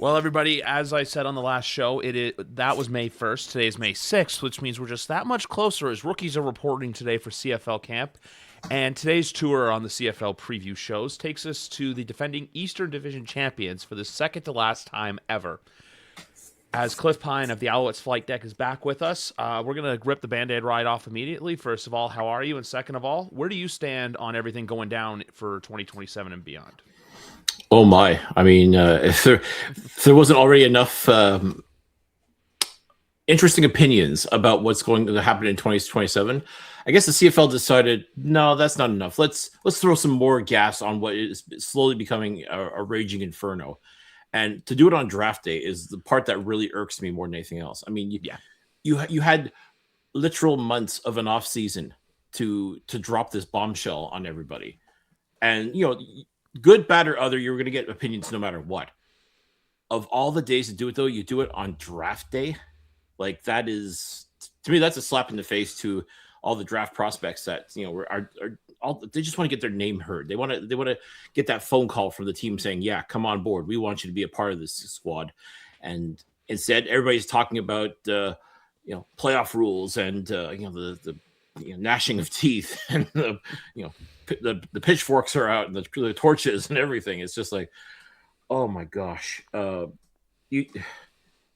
Well, everybody, as I said on the last show, that was May 1st. Today is May 6th, which means we're just that much closer as rookies are reporting today for CFL camp. And today's tour on the CFL preview shows takes us to the defending Eastern Division champions for the second to last time ever. As Cliff Pine of the Alouettes Flight Deck is back with us, we're going to rip the Band-Aid right off immediately. First of all, how are you? And second of all, where do you stand on everything going down for 2027 and beyond? Oh my! I mean, if there wasn't already enough interesting opinions about what's going to happen in 2027, I guess the CFL decided no, that's not enough. Let's throw some more gas on what is slowly becoming a raging inferno, and to do it on draft day is the part that really irks me more than anything else. I mean, you had literal months of an off season to drop this bombshell on everybody, and good, bad, or other, you're going to get opinions no matter what. Of all the days to do it, though, you do it on draft day. Like, that is, to me, that's a slap in the face to all the draft prospects that are all, they just want to get their name heard. They want to get that phone call from the team saying, "Yeah, come on board. We want you to be a part of this squad." And instead, everybody's talking about playoff rules and the gnashing of teeth and the pitchforks are out and the torches and everything. It's just like, oh my gosh.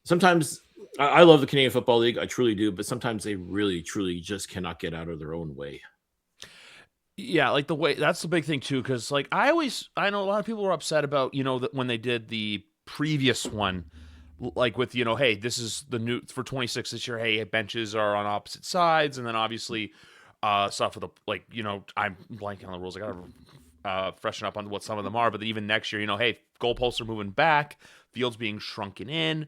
Sometimes I love the Canadian Football League. I truly do. But sometimes they really, truly just cannot get out of their own way. Yeah, like the way that's the big thing too. Because like I know a lot of people were upset about that when they did the previous one, like with hey, this is the new for 26 this year. Hey, benches are on opposite sides, and then obviously stuff with I'm blanking on the rules. I gotta freshen up on what some of them are. But even next year, hey, goalposts are moving back, fields being shrunken in.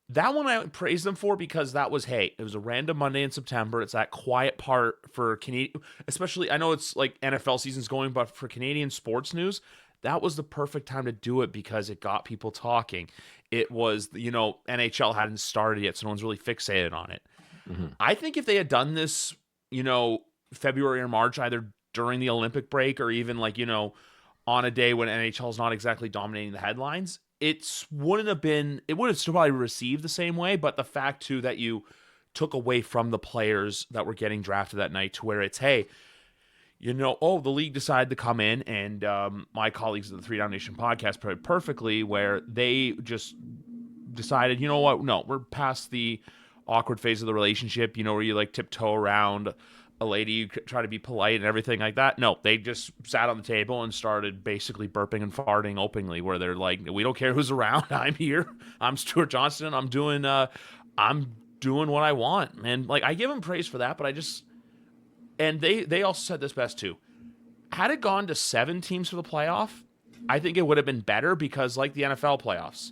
That one I praise them for because that was, hey, it was a random Monday in September. It's that quiet part for Canadian, especially, I know it's like NFL season's going, but for Canadian sports news, that was the perfect time to do it because it got people talking. It was, NHL hadn't started yet, so no one's really fixated on it. Mm-hmm. I think if they had done this, February or March, either during the Olympic break or even on a day when NHL is not exactly dominating the headlines, it would have still probably received the same way, but the fact too that you took away from the players that were getting drafted that night to where it's, hey, the league decided to come in, and my colleagues at the 3 Down Nation podcast put it perfectly, where they just decided, you know what, no, we're past the awkward phase of the relationship, where you like tiptoe around a lady, you try to be polite and everything like that. No, they just sat on the table and started basically burping and farting openly, where they're like, we don't care who's around. I'm here. I'm Stuart Johnston. I'm doing what I want. And like, I give them praise for that, but and they also said this best too. Had it gone to 7 teams for the playoff, I think it would have been better because like the NFL playoffs,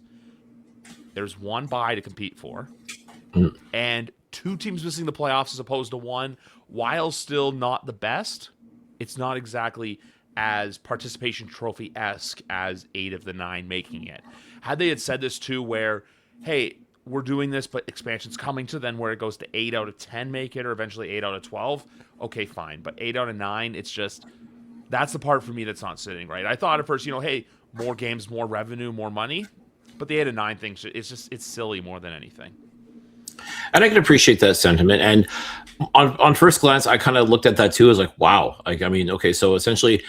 there's one bye to compete for. And 2 teams missing the playoffs as opposed to 1, while still not the best, it's not exactly as participation trophy-esque as 8 of the 9 making it. Had they had said this too, where, hey, we're doing this, but expansion's coming to then where it goes to 8 out of 10 make it, or eventually 8 out of 12, okay, fine. But 8 out of 9, it's just, that's the part for me that's not sitting right. I thought at first, hey, more games, more revenue, more money, but the 8 of 9 thing, it's silly more than anything. And I can appreciate that sentiment. And on first glance, I kind of looked at that too as like, wow. Like, I mean, okay, so essentially,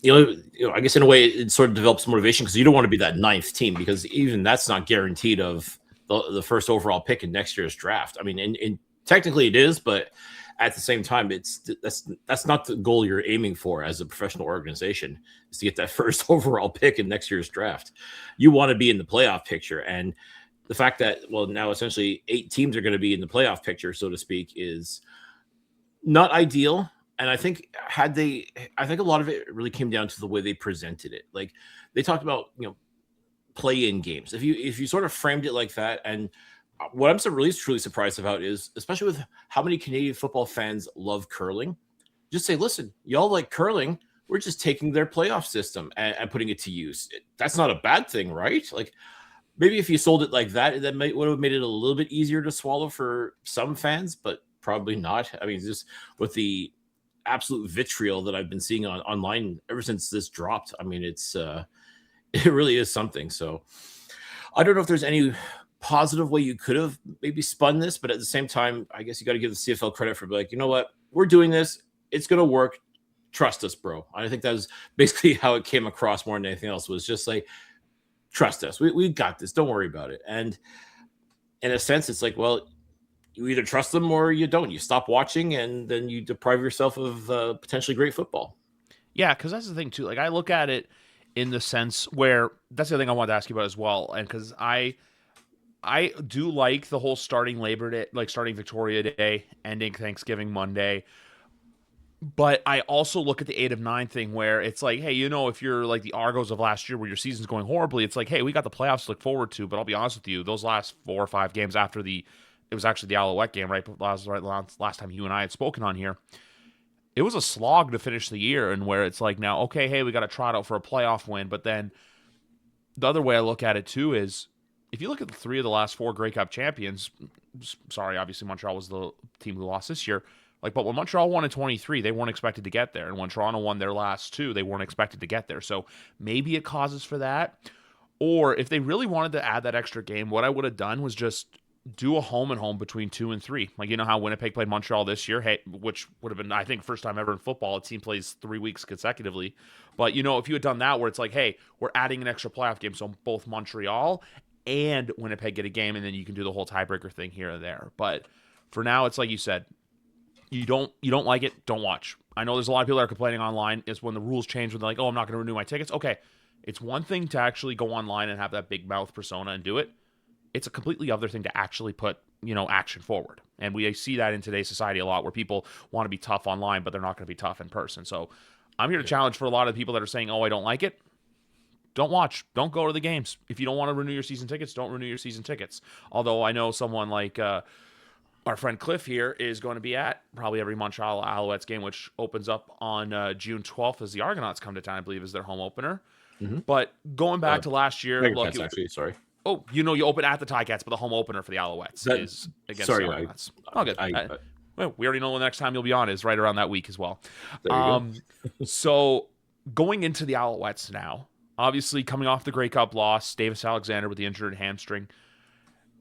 I guess in a way it sort of develops motivation because you don't want to be that 9th team because even that's not guaranteed of the first overall pick in next year's draft. I mean, and technically it is, but at the same time, that's not the goal you're aiming for as a professional organization, is to get that first overall pick in next year's draft. You want to be in the playoff picture, and the fact that, well, now essentially 8 teams are going to be in the playoff picture, so to speak, is not ideal. And I think a lot of it really came down to the way they presented it. Like they talked about, play-in games. If you sort of framed it like that, and what I'm really truly surprised about is, especially with how many Canadian football fans love curling, just say, listen, y'all like curling. We're just taking their playoff system and putting it to use. That's not a bad thing, right? Like, maybe if you sold it like that, would have made it a little bit easier to swallow for some fans, but probably not. I mean, just with the absolute vitriol that I've been seeing online ever since this dropped, I mean, it really is something. So I don't know if there's any positive way you could have maybe spun this, but at the same time, I guess you got to give the CFL credit for like, you know what, we're doing this. It's going to work. Trust us, bro. I think that was basically how it came across more than anything else, was just like, trust us. We got this. Don't worry about it. And in a sense, it's like, well, you either trust them or you don't. You stop watching, and then you deprive yourself of potentially great football. Yeah, because that's the thing too. Like I look at it in the sense where that's the thing I wanted to ask you about as well, and because I do like the whole starting Labor Day, like starting Victoria Day, ending Thanksgiving Monday. But I also look at the 8 of 9 thing where it's like, hey, if you're like the Argos of last year where your season's going horribly, it's like, hey, we got the playoffs to look forward to. But I'll be honest with you, those last 4 or 5 games after it was actually the Alouette game, right? Last time you and I had spoken on here, it was a slog to finish the year, and where it's like now, okay, hey, we got to trot out for a playoff win. But then the other way I look at it too is if you look at the 3 of the last 4 Grey Cup champions, sorry, obviously Montreal was the team who lost this year. Like, but when Montreal won in 23, they weren't expected to get there. And when Toronto won their last 2, they weren't expected to get there. So maybe it causes for that. Or if they really wanted to add that extra game, what I would have done was just do a home and home between 2 and 3. Like, you know how Winnipeg played Montreal this year, hey, which would have been, I think, first time ever in football a team plays 3 weeks consecutively. But, if you had done that where it's like, hey, we're adding an extra playoff game, so both Montreal and Winnipeg get a game, and then you can do the whole tiebreaker thing here and there. But for now, it's like you said, you don't like it, don't watch. I know there's a lot of people that are complaining online is when the rules change, when they're like, oh, I'm not going to renew my tickets. Okay, it's one thing to actually go online and have that big mouth persona and do it. It's a completely other thing to actually put, action forward. And we see that in today's society a lot where people want to be tough online, but they're not going to be tough in person. So I'm here to challenge for a lot of the people that are saying, oh, I don't like it. Don't watch. Don't go to the games. If you don't want to renew your season tickets, don't renew your season tickets. Although I know someone like our friend Cliff here is going to be at probably every Montreal Alouettes game, which opens up on June 12th as the Argonauts come to town, I believe is their home opener. Mm-hmm. But going back to last year, look, actually, sorry. Oh, you open at the Ticats, but the home opener for the Alouettes is against the Argonauts. Good. Well, we already know the next time you'll be on is right around that week as well. There you go. So going into the Alouettes now, obviously coming off the Grey Cup loss, Davis Alexander with the injured hamstring.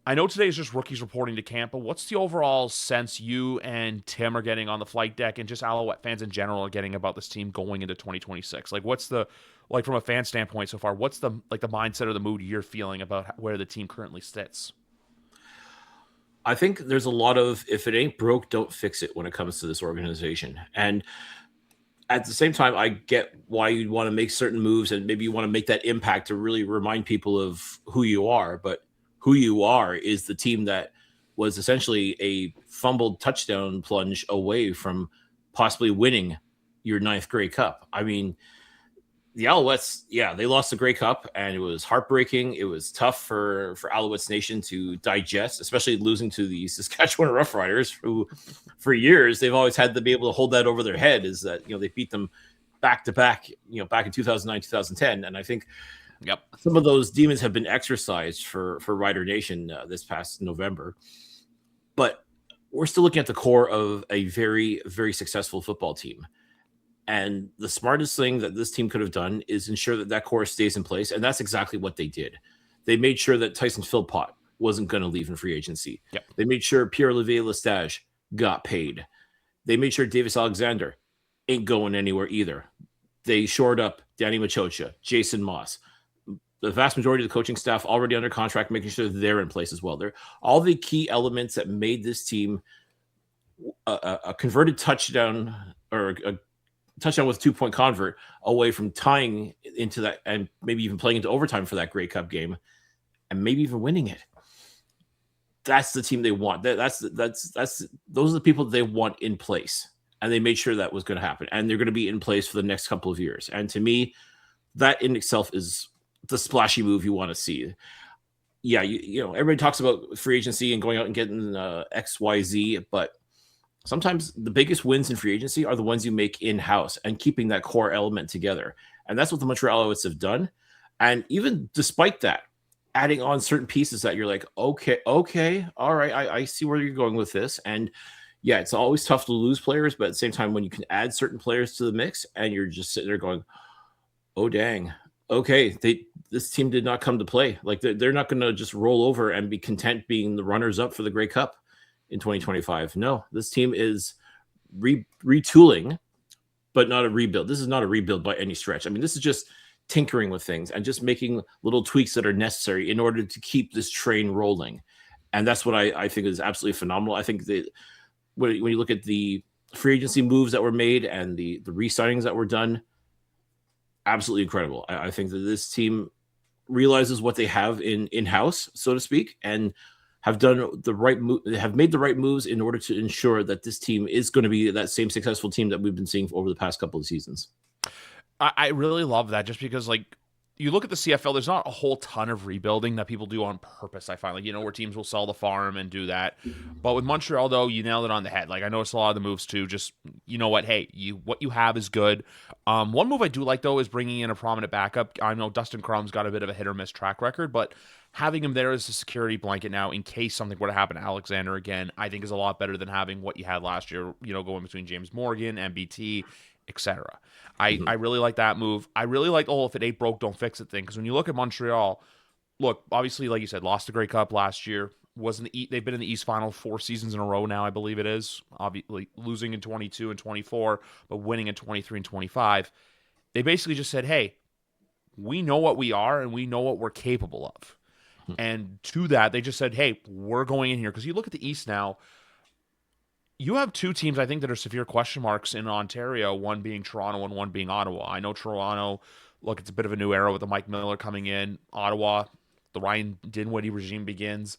I know today is just rookies reporting to camp, but what's the overall sense you and Tim are getting on the flight deck, and just Alouette fans in general are getting about this team going into 2026? Like, what's the, like, from a fan standpoint so far, what's the, like, the mindset or the mood you're feeling about where the team currently sits? I think there's a lot of, if it ain't broke, don't fix it when it comes to this organization. And at the same time, I get why you'd want to make certain moves and maybe you want to make that impact to really remind people of who you are. But who you are is the team that was essentially a fumbled touchdown plunge away from possibly winning your 9th Grey Cup. I mean, the Alouettes, yeah, they lost the Grey Cup, and it was heartbreaking. It was tough for Alouettes Nation to digest, especially losing to the Saskatchewan Roughriders, who for years they've always had to be able to hold that over their head, is that, they beat them back to back, back in 2009, 2010. And I think some of those demons have been exercised for Rider Nation this past November. But we're still looking at the core of a very, very successful football team. And the smartest thing that this team could have done is ensure that that core stays in place. And that's exactly what they did. They made sure that Tyson Philpott wasn't going to leave in free agency. Yep. They made sure Pierre-Olivier Lestage got paid. They made sure Davis Alexander ain't going anywhere either. They shored up Danny Machocha, Jason Moss. The vast majority of the coaching staff already under contract, making sure they're in place as well. They're all the key elements that made this team a converted touchdown, or a touchdown with 2-point convert away from tying into that, and maybe even playing into overtime for that Grey Cup game, and maybe even winning it. That's the team they want. That's those are the people that they want in place, and they made sure that was going to happen, and they're going to be in place for the next couple of years. And to me, that in itself is the splashy move you want to see. Yeah, you know, everybody talks about free agency and going out and getting XYZ, but sometimes the biggest wins in free agency are the ones you make in-house and keeping that core element together. And that's what the Montreal Alouettes have done. And even despite that, adding on certain pieces that you're like, okay, all right, I see where you're going with this. And yeah, it's always tough to lose players, but at the same time, when you can add certain players to the mix and you're just sitting there going, oh, dang, okay, this team did not come to play. Like they're not going to just roll over and be content being the runners up for the Grey Cup in 2025. No, this team is retooling, but not a rebuild. This is not a rebuild by any stretch. I mean, this is just tinkering with things and just making little tweaks that are necessary in order to keep this train rolling. And that's what I think is absolutely phenomenal. I think that when you look at the free agency moves that were made and the re-signings that were done, absolutely incredible. I think that this team realizes what they have in-house, so to speak, and have done the right have made the right moves in order to ensure that this team is going to be that same successful team that we've been seeing over the past couple of seasons. I really love that, just because, like, you look at the CFL, there's not a whole ton of rebuilding that people do on purpose, I find. Like, where teams will sell the farm and do that. But with Montreal, though, you nailed it on the head. Like, I noticed a lot of the moves, too. Just, you know what? Hey, what you have is good. One move I do like, though, is bringing in a prominent backup. I know Dustin Crum's got a bit of a hit-or-miss track record, but having him there as a security blanket now in case something were to happen to Alexander again, I think is a lot better than having what you had last year, going between James Morgan, MBT, etc. I really like that move. I really like the whole if it ain't broke, don't fix it thing. Because when you look at Montreal, look, obviously, like you said, lost the Grey Cup last year. They've been in the East Final 4 seasons in a row now, I believe it is. Obviously, losing in 22 and 24, but winning in 23 and 25. They basically just said, hey, we know what we are and we know what we're capable of. And to that, they just said, hey, we're going in here. Because you look at the East now, you have two teams, I think, that are severe question marks in Ontario, one being Toronto and one being Ottawa. I know Toronto, look, it's a bit of a new era with the Mike Miller coming in. Ottawa, the Ryan Dinwiddie regime begins.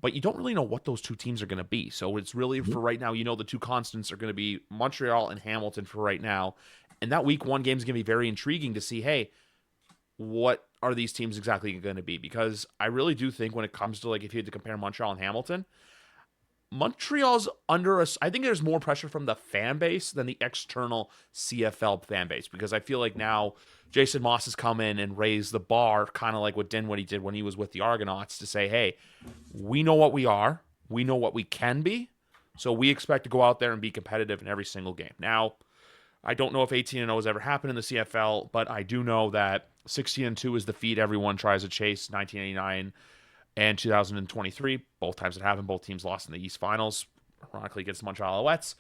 But you don't really know what those two teams are going to be. So it's really, for right now, the two constants are going to be Montreal and Hamilton for right now. And that week one game is going to be very intriguing to see, hey, what are these teams exactly going to be? Because I really do think when it comes to, like, if you had to compare Montreal and Hamilton, Montreal's under us. I think there's more pressure from the fan base than the external CFL fan base, because I feel like now Jason Moss has come in and raised the bar, kind of like what Dinwiddie did when he was with the Argonauts, to say, hey, we know what we are. We know what we can be. So we expect to go out there and be competitive in every single game. Now, I don't know if 18-0 has ever happened in the CFL, but I do know that 16-2 is the feat everyone tries to chase. 1989 and 2023, both times it happened, both teams lost in the East Finals, ironically against the Montreal Alouettes.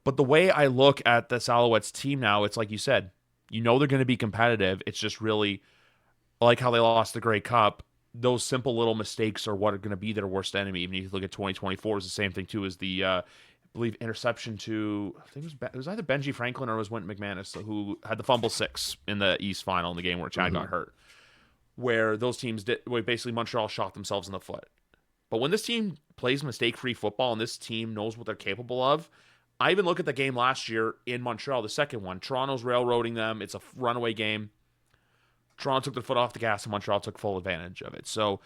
But the way I look at this Alouettes team now, it's like you said, they're going to be competitive. It's just really like how they lost the Grey Cup. Those simple little mistakes are what are going to be their worst enemy. Even if you look at 2024, is the same thing too as the, I believe, interception to, I think it was either Benji Franklin or it was Wynton McManus who had the fumble 6 in the East Final in the game where Chad got hurt. Where those teams where basically Montreal shot themselves in the foot. But when this team plays mistake-free football and this team knows what they're capable of, I even look at the game last year in Montreal, the second one. Toronto's railroading them. It's a runaway game. Toronto took their foot off the gas and Montreal took full advantage of it. So,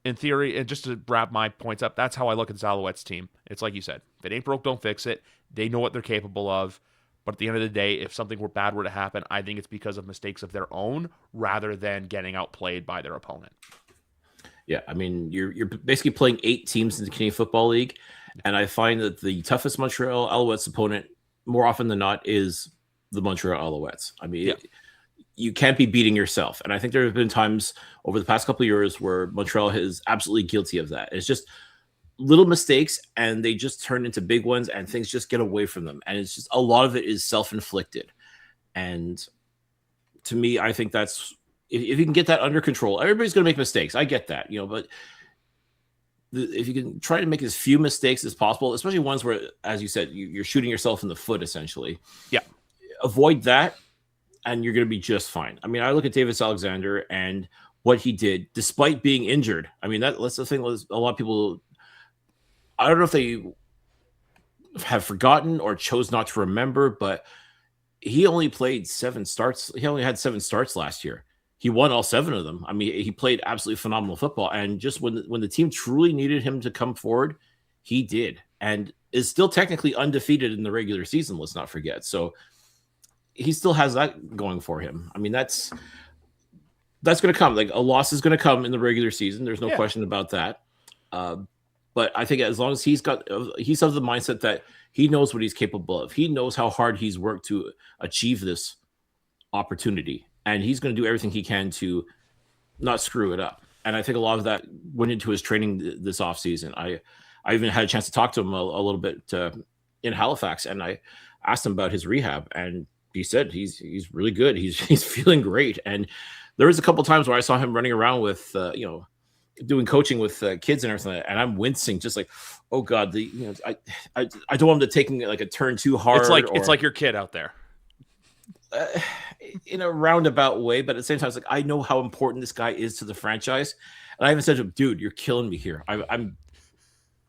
in theory, and just to wrap my points up, that's how I look at this Alouettes team. It's like you said, if it ain't broke, don't fix it. They know what they're capable of. But at the end of the day, if something bad were to happen, I think it's because of mistakes of their own rather than getting outplayed by their opponent. Yeah, I mean, you're basically playing 8 teams in the Canadian Football League, and I find that the toughest Montreal Alouettes opponent, more often than not, is the Montreal Alouettes. I mean, you can't be beating yourself, and I think there have been times over the past couple of years where Montreal is absolutely guilty of that. It's just little mistakes and they just turn into big ones and things just get away from them. And it's just a lot of it is self-inflicted. And to me, I think that's, if you can get that under control, everybody's going to make mistakes. I get that, but if you can try to make as few mistakes as possible, especially ones where, as you said, you're shooting yourself in the foot, essentially. Yeah. Avoid that and you're going to be just fine. I mean, I look at Davis Alexander and what he did despite being injured. I mean, that's the thing. A lot of people, I don't know if they have forgotten or chose not to remember, but he only played 7 starts. He only had 7 starts last year. He won all 7 of them. I mean, he played absolutely phenomenal football. And just when the team truly needed him to come forward, he did. And is still technically undefeated in the regular season, let's not forget. So he still has that going for him. I mean, that's going to come. Like, a loss is going to come in the regular season. There's no question about that. But I think as long as he's of the mindset that he knows what he's capable of, he knows how hard he's worked to achieve this opportunity. and he's going to do everything he can to not screw it up. And I think a lot of that went into his training this offseason. I even had a chance to talk to him a little bit in Halifax, and I asked him about his rehab, and he said he's really good. He's feeling great. And there was a couple of times where I saw him running around with doing coaching with kids and everything, and I'm wincing, just like, oh God, I don't want him to take like a turn too hard. It's like your kid out there. In a roundabout way, but at the same time, it's like, I know how important this guy is to the franchise, and I even said to him, dude, you're killing me here. I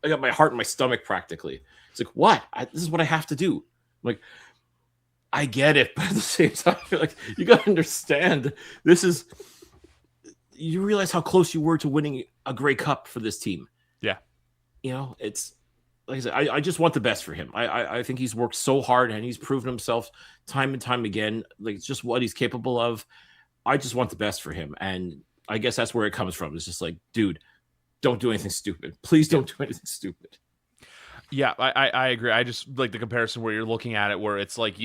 got my heart in my stomach practically. It's like, what? This is what I have to do. I'm like, I get it, but at the same time, you're like, you got to understand, you realize how close you were to winning a Grey Cup for this team. Yeah. It's like I said, I just want the best for him. I think he's worked so hard, and he's proven himself time and time again. Like, it's just what he's capable of. I just want the best for him. And I guess that's where it comes from. It's just like, dude, don't do anything stupid. Please don't do anything stupid. Yeah, I agree. I just like the comparison where you're looking at it, where it's like,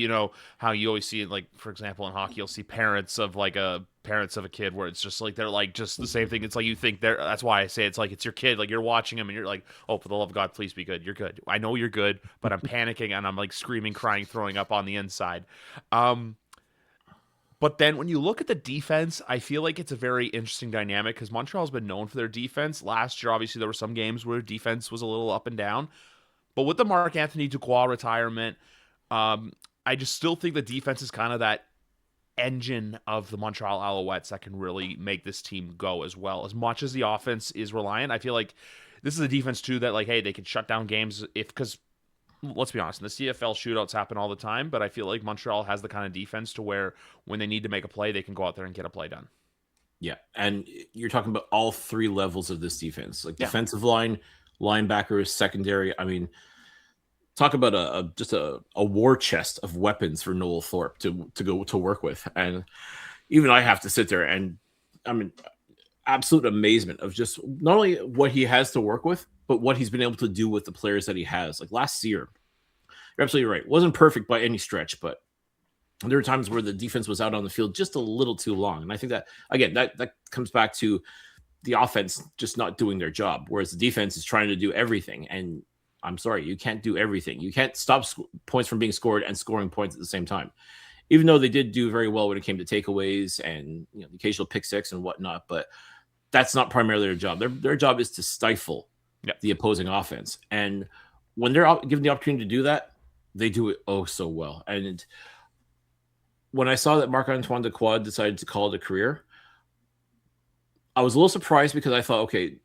how you always see it, like, for example, in hockey, you'll see parents of a kid where it's just like, they're like just the same thing. It's like, you think that's why I say it's like, it's your kid. Like, you're watching him and you're like, oh, for the love of God, please be good. You're good. I know you're good, but I'm panicking and I'm like screaming, crying, throwing up on the inside. But then when you look at the defense, I feel like it's a very interesting dynamic because Montreal's been known for their defense. Last year, obviously, there were some games where defense was a little up and down. But with the Marc-Anthony Dubois retirement, I just still think the defense is kind of that engine of the Montreal Alouettes that can really make this team go as well. As much as the offense is reliant, I feel like this is a defense too that, like, hey, they can shut down games because let's be honest, in the CFL shootouts happen all the time, but I feel like Montreal has the kind of defense to where when they need to make a play, they can go out there and get a play done. Yeah, and you're talking about all three levels of this defense, like defensive line, linebackers, secondary. I mean, talk about just a war chest of weapons for Noel Thorpe to go to work with. And even I have to sit there and I'm in absolute amazement of just not only what he has to work with, but what he's been able to do with the players that he has. Like last year, you're absolutely right. It wasn't perfect by any stretch, but there were times where the defense was out on the field just a little too long. And I think that, again, that comes back to the offense just not doing their job, whereas the defense is trying to do everything. And I'm sorry, you can't do everything. You can't stop points from being scored and scoring points at the same time. Even though they did do very well when it came to takeaways and the occasional pick six and whatnot, but that's not primarily their job. Their job is to stifle the opposing offense. And when they're given the opportunity to do that, they do it oh so well. And when I saw that Marc-Antoine Dequoy decided to call it a career, I was a little surprised because I thought, okay,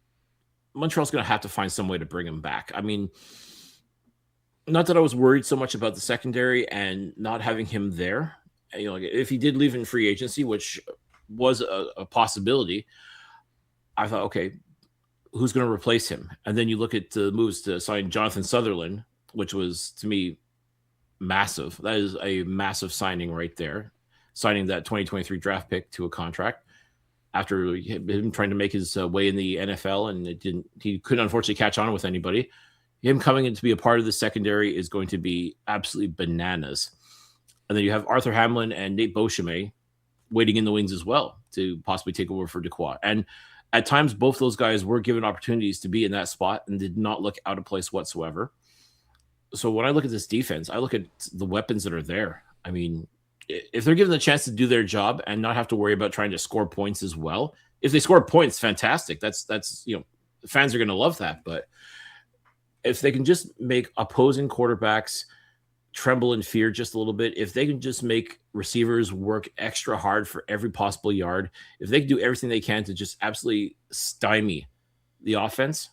Montreal's going to have to find some way to bring him back. I mean, not that I was worried so much about the secondary and not having him there. If he did leave in free agency, which was a possibility, I thought, okay, who's going to replace him? And then you look at the moves to sign Jonathan Sutherland, which was, to me, massive. That is a massive signing right there, signing that 2023 draft pick to a contract after him trying to make his way in the NFL, and he couldn't unfortunately catch on with anybody. Him coming in to be a part of the secondary is going to be absolutely bananas. And then you have Arthur Hamlin and Nate Beauchemin waiting in the wings as well to possibly take over for Dequoy. And at times, both those guys were given opportunities to be in that spot and did not look out of place whatsoever. So when I look at this defense, I look at the weapons that are there. I mean, if they're given the chance to do their job and not have to worry about trying to score points as well, if they score points, fantastic. That's fans are going to love that. But if they can just make opposing quarterbacks tremble in fear just a little bit, if they can just make receivers work extra hard for every possible yard, if they can do everything they can to just absolutely stymie the offense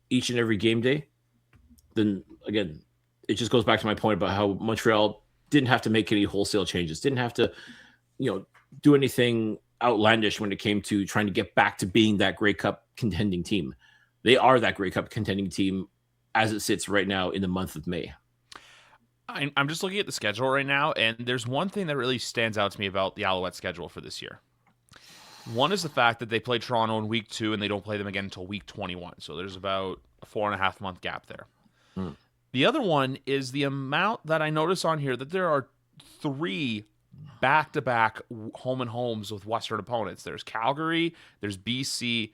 each and every game day, then again, it just goes back to my point about how Montreal didn't have to make any wholesale changes, didn't have to, do anything outlandish when it came to trying to get back to being that Grey Cup contending team. They are that Grey Cup contending team as it sits right now in the month of May. I'm just looking at the schedule right now, and there's one thing that really stands out to me about the Alouette schedule for this year. One is the fact that they play Toronto in week 2, and they don't play them again until week 21. So there's about a 4.5 month gap there. The other one is the amount that I notice on here that there are 3 back-to-back home and homes with Western opponents. There's Calgary, there's BC,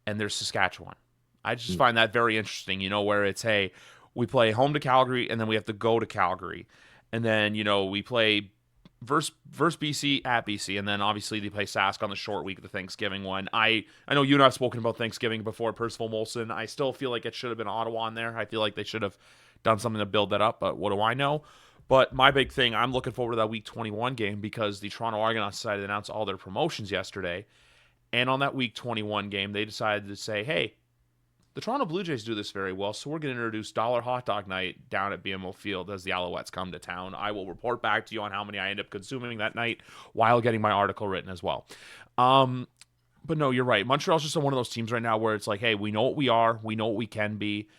and there's Saskatchewan. I just Mm. find that very interesting, where it's, hey, we play home to Calgary and then we have to go to Calgary. And then, we play versus BC at BC, and then obviously they play Sask on the short week of the Thanksgiving one. I know you and I have spoken about Thanksgiving before, Percival Molson. I still feel like it should have been Ottawa in there. I feel like they should have done something to build that up, but what do I know? But my big thing, I'm looking forward to that Week 21 game because the Toronto Argonauts decided to announce all their promotions yesterday. And on that Week 21 game, they decided to say, hey, the Toronto Blue Jays do this very well, so we're going to introduce Dollar Hot Dog Night down at BMO Field as the Alouettes come to town. I will report back to you on how many I end up consuming that night while getting my article written as well. But no, you're right. Montreal's just one of those teams right now where it's like, hey, we know what we are. We know what we can be.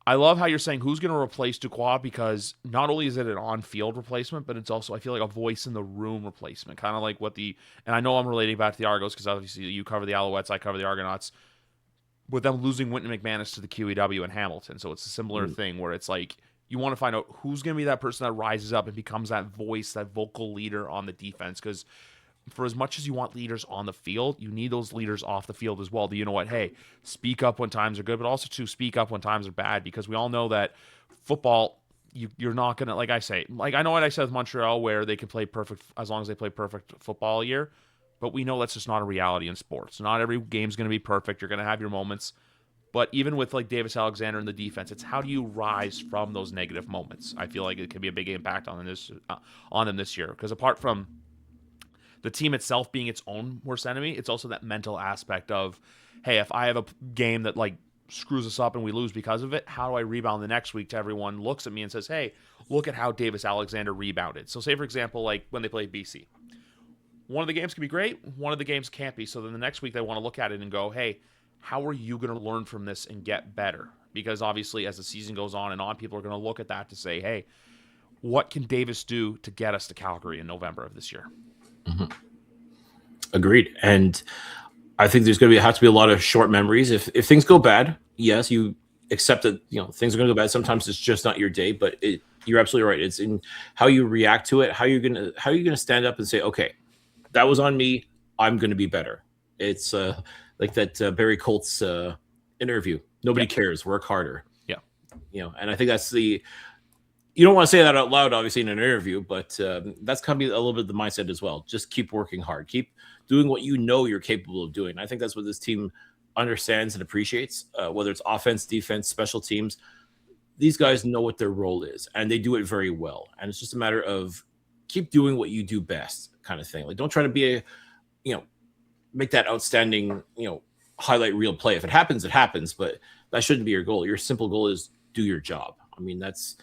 I love how you're saying who's going to replace Ducroix, because not only is it an on-field replacement, but it's also, I feel like, a voice in the room replacement. Kind of like and I know I'm relating back to the Argos because obviously you cover the Alouettes, I cover the Argonauts, with them losing Winton McManus to the QEW in Hamilton. So it's a similar thing where it's like you want to find out who's going to be that person that rises up and becomes that voice, that vocal leader on the defense. Because for as much as you want leaders on the field, you need those leaders off the field as well. Do you know what? Hey, speak up when times are good, but also to speak up when times are bad, because we all know that football, you're not going to, like I say, like I know what I said with Montreal where they can play perfect as long as they play perfect football a year. But we know that's just not a reality in sports. Not every game's going to be perfect. You're going to have your moments. But even with like Davis Alexander in the defense, it's how do you rise from those negative moments? I feel like it can be a big impact on them this year. Because apart from the team itself being its own worst enemy, it's also that mental aspect of, hey, if I have a game that like screws us up and we lose because of it, how do I rebound the next week to everyone looks at me and says, hey, look at how Davis Alexander rebounded. So say, for example, like when they played BC. One of the games can be great, one of the games can't be. So then the next week they want to look at it and go, hey, how are you going to learn from this and get better? Because obviously as the season goes on and on, people are going to look at that to say, hey, what can Davis do to get us to Calgary in November of this year? Mm-hmm. Agreed. And I think there's going to have to be a lot of short memories. If things go bad, yes, you accept that, things are going to go bad. Sometimes it's just not your day, but you're absolutely right. It's in how you react to it. How you're going to stand up and say, okay, that was on me. I'm going to be better. It's like that Barry Colts interview. Nobody cares. Work harder. Yeah. And I think that's you don't want to say that out loud, obviously, in an interview, but that's kind of a little bit of the mindset as well. Just keep working hard. Keep doing what you know you're capable of doing. I think that's what this team understands and appreciates, whether it's offense, defense, special teams. These guys know what their role is, and they do it very well. And it's just a matter of keep doing what you do best, kind of thing. Like, don't try to be make that outstanding, highlight reel play. If it happens, it happens, but that shouldn't be your goal. Your simple goal is do your job. I mean, that's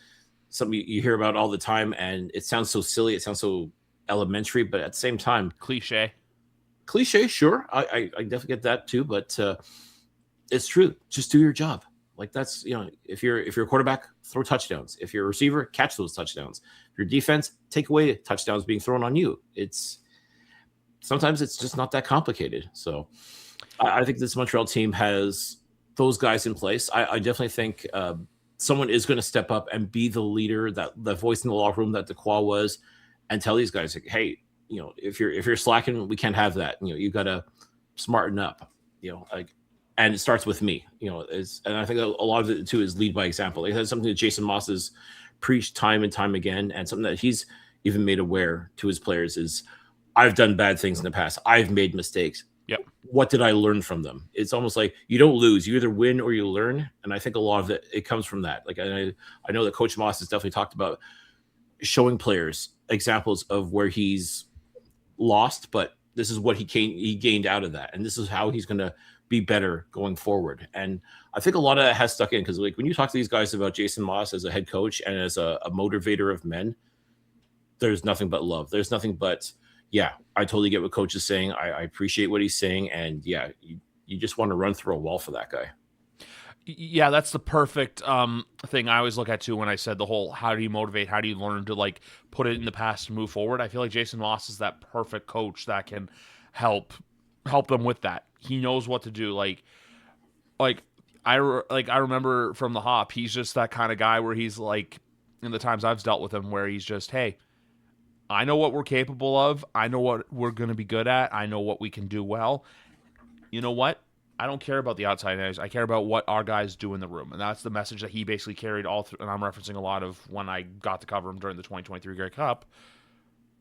something you hear about all the time, and it sounds so silly. It sounds so elementary, but at the same time, cliche, sure. I definitely get that too, but it's true. Just do your job. Like, that's, if you're a quarterback, throw touchdowns. If you're a receiver, catch those touchdowns. If you're defense, take away touchdowns being thrown on you. Sometimes it's just not that complicated. So I think this Montreal team has those guys in place. I definitely think someone is going to step up and be the leader, that the voice in the locker room that Ducroix was, and tell these guys, like, hey, if you're slacking, we can't have that. You got to smarten up. And it starts with me. And I think a lot of it too is lead by example. It has something that Jason Moss has preached time and time again, and something that he's even made aware to his players is, I've done bad things in the past. I've made mistakes. Yep. What did I learn from them? It's almost like you don't lose. You either win or you learn. And I think a lot of it comes from that. Like, I know that Coach Moss has definitely talked about showing players examples of where he's lost, but this is what he gained out of that. And this is how he's going to be better going forward. And I think a lot of that has stuck in, because like when you talk to these guys about Jason Moss as a head coach and as a motivator of men, there's nothing but love. There's nothing but, yeah, I totally get what Coach is saying. I appreciate what he's saying. And yeah, you just want to run through a wall for that guy. Yeah, that's the perfect thing I always look at too when I said the whole, how do you motivate? How do you learn to like put it in the past and move forward? I feel like Jason Moss is that perfect coach that can help them with that. He knows what to do. I remember from the hop, he's just that kind of guy where he's like, in the times I've dealt with him, where he's just, hey, I know what we're capable of. I know what we're going to be good at. I know what we can do well. You know what? I don't care about the outside noise. I care about what our guys do in the room. And that's the message that he basically carried all through. And I'm referencing a lot of when I got to cover him during the 2023 Grey Cup.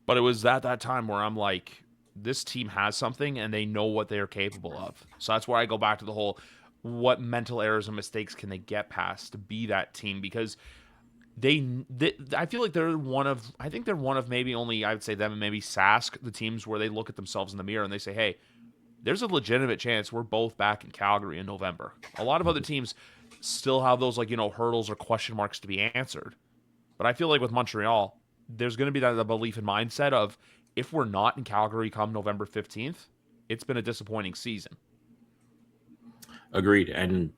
But it was at that time where I'm like, this team has something and they know what they are capable of. So that's where I go back to the whole what mental errors and mistakes can they get past to be that team, because they I feel like they're one of, I think they're one of maybe only, I would say them and maybe Sask, the teams where they look at themselves in the mirror and they say, hey, there's a legitimate chance we're both back in Calgary in November. A lot of other teams still have those, like, hurdles or question marks to be answered. But I feel like with Montreal, there's going to be that belief and mindset of, if we're not in Calgary come November 15th, it's been a disappointing season. Agreed. And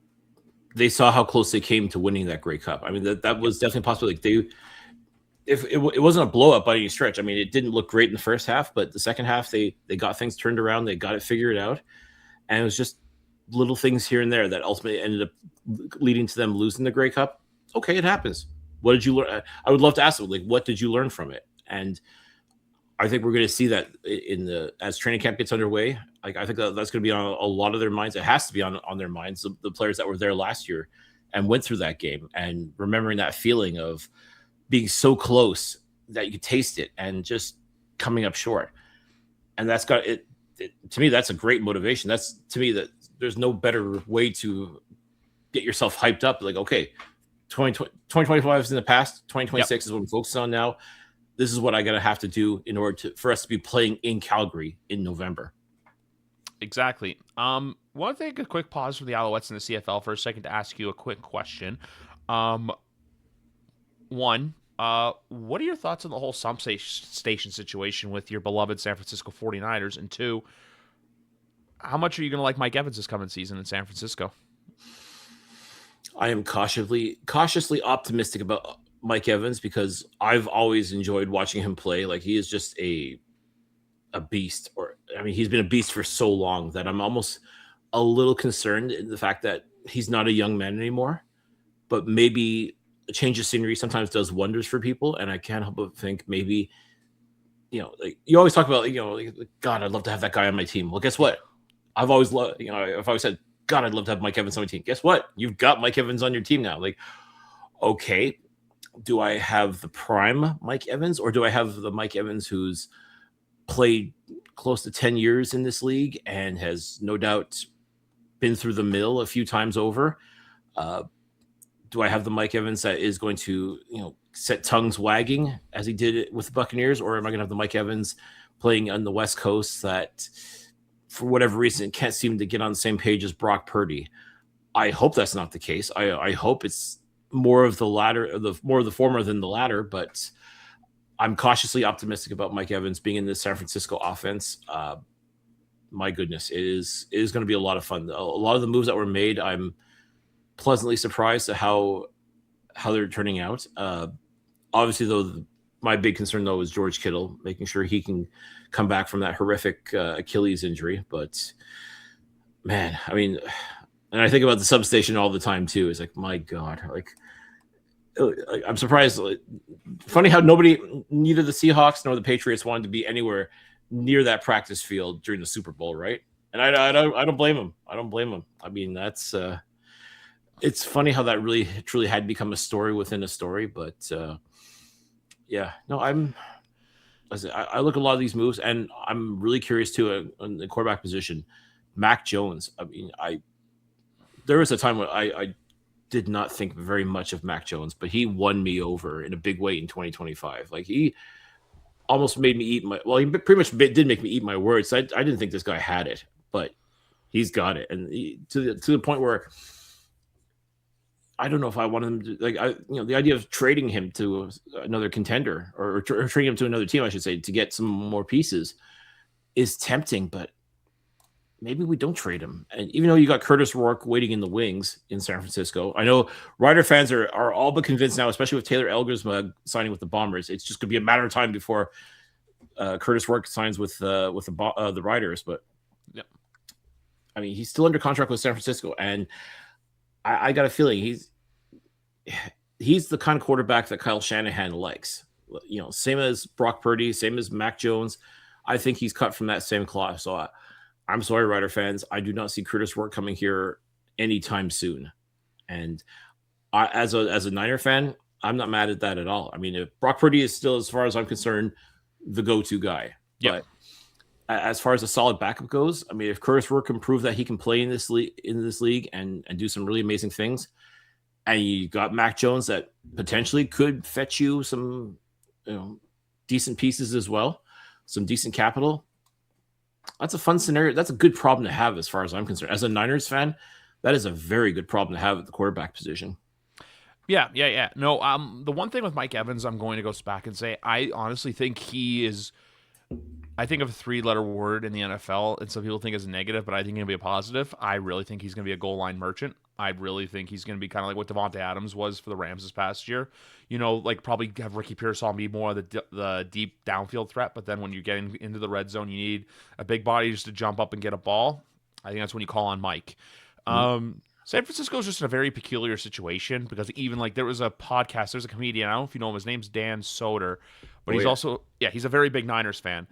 they saw how close they came to winning that Grey Cup. I mean, that was definitely possible. Like if it wasn't a blow up by any stretch. I mean, it didn't look great in the first half, but the second half they got things turned around. They got it figured out, and it was just little things here and there that ultimately ended up leading to them losing the Grey Cup. Okay, it happens. What did you learn? I would love to ask them, like, what did you learn from it? And I think we're going to see that as training camp gets underway. Like, I think that's going to be on a lot of their minds. It has to be on their minds. The players that were there last year and went through that game and remembering that feeling of being so close that you could taste it and just coming up short. And that's got it. To me, that's a great motivation. That's, to me, that there's no better way to get yourself hyped up. Like, okay, 2025 is in the past. 2026 is what I'm focused on now. This is what I gotta have to do in order for us to be playing in Calgary in November. Exactly. Want to take a quick pause from the Alouettes in the CFL for a second to ask you a quick question. One, what are your thoughts on the whole sump station situation with your beloved San Francisco 49ers? And two, how much are you going to like Mike Evans' coming season in San Francisco? I am cautiously optimistic about Mike Evans because I've always enjoyed watching him play. Like, he is just a beast. Or, I mean, he's been a beast for so long that I'm almost a little concerned in the fact that he's not a young man anymore. But maybe a change of scenery sometimes does wonders for people, and I can't help but think maybe, like, you always talk about, like, God, I'd love to have that guy on my team. Well, guess what? I've always loved, I've always said, God, I'd love to have Mike Evans on my team. Guess what? You've got Mike Evans on your team now. Like, okay, do I have the prime Mike Evans, or do I have the Mike Evans who's played close to 10 years in this league and has no doubt been through the mill a few times over? Do I have the Mike Evans that is going to, set tongues wagging as he did it with the Buccaneers, or am I going to have the Mike Evans playing on the West Coast that, for whatever reason, can't seem to get on the same page as Brock Purdy? I hope that's not the case. I hope it's more of the latter, more of the former than the latter, but I'm cautiously optimistic about Mike Evans being in the San Francisco offense. My goodness, it is going to be a lot of fun. A lot of the moves that were made, I'm pleasantly surprised at how they're turning out. Obviously, though, my big concern, though, is George Kittle, making sure he can come back from that horrific Achilles injury. But, man, I mean, and I think about the substation all the time, too. It's like, my God, like, I'm surprised. Funny how neither the Seahawks nor the Patriots wanted to be anywhere near that practice field during the Super Bowl, right? And I don't blame them. I don't blame them. I mean, that's it's funny how that really truly had become a story within a story. But yeah, no, I look at a lot of these moves, and I'm really curious too on the quarterback position. Mac Jones. I mean, there was a time when I did not think very much of Mac Jones, but he won me over in a big way in 2025. Like, he almost made me eat he pretty much did make me eat my words. I didn't think this guy had it, but he's got it. And to the point where I don't know if I want him to, like, the idea of trading him to another contender or trading him to another team, I should say, to get some more pieces is tempting, but maybe we don't trade him. And even though you got Curtis Rourke waiting in the wings in San Francisco, I know Rider fans are all but convinced now, especially with Taylor Elgersma signing with the Bombers. It's just going to be a matter of time before Curtis Rourke signs with the Riders. But yeah, I mean, he's still under contract with San Francisco, and I got a feeling he's the kind of quarterback that Kyle Shanahan likes. Same as Brock Purdy, same as Mac Jones. I think he's cut from that same cloth. So I'm sorry, Rider fans. I do not see Curtis Rourke coming here anytime soon. And as a Niner fan, I'm not mad at that at all. I mean, if Brock Purdy is still, as far as I'm concerned, the go-to guy. Yep. But as far as a solid backup goes, I mean, if Curtis Rourke can prove that he can play in this league and do some really amazing things, and you got Mac Jones that potentially could fetch you some decent pieces as well, some decent capital. That's a fun scenario. That's a good problem to have as far as I'm concerned. As a Niners fan, that is a very good problem to have at the quarterback position. Yeah. No, the one thing with Mike Evans, I'm going to go back and say, I honestly think he is, I think of a 3-letter word in the NFL, and some people think it's a negative, but I think it's going to be a positive. I really think he's going to be a goal line merchant. I really think he's going to be kind of like what Devontae Adams was for the Rams this past year. Like probably have Ricky Pearsall be more of the deep downfield threat, but then when you're getting into the red zone, you need a big body just to jump up and get a ball. I think that's when you call on Mike. San Francisco is just in a very peculiar situation because even like there's a comedian, I don't know if you know him, his name's Dan Soder, but he's a very big Niners fan.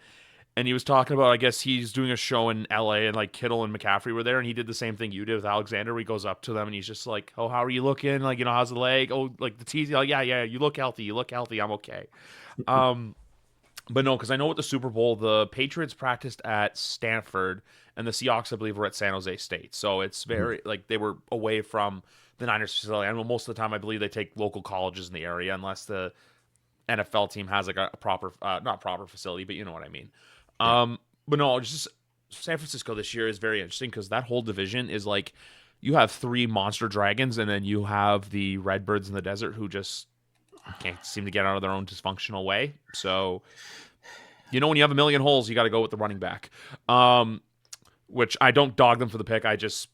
And he was talking about, I guess he's doing a show in LA and like Kittle and McCaffrey were there, and he did the same thing you did with Alexander, where he goes up to them and he's just like, "Oh, how are you looking? Like, how's the leg? Oh, like the teeth? Like, yeah, you look healthy. I'm okay." But no, because I know with the Super Bowl, the Patriots practiced at Stanford and the Seahawks, I believe, were at San Jose State. So it's very like they were away from the Niners facility. I know most of the time I believe they take local colleges in the area unless the NFL team has like a proper, not proper facility, but you know what I mean. But no, just San Francisco this year is very interesting because that whole division is like you have 3 monster dragons and then you have the Redbirds in the desert who just can't seem to get out of their own dysfunctional way. So, when you have a million holes, you got to go with the running back. Which I don't dog them for the pick. I just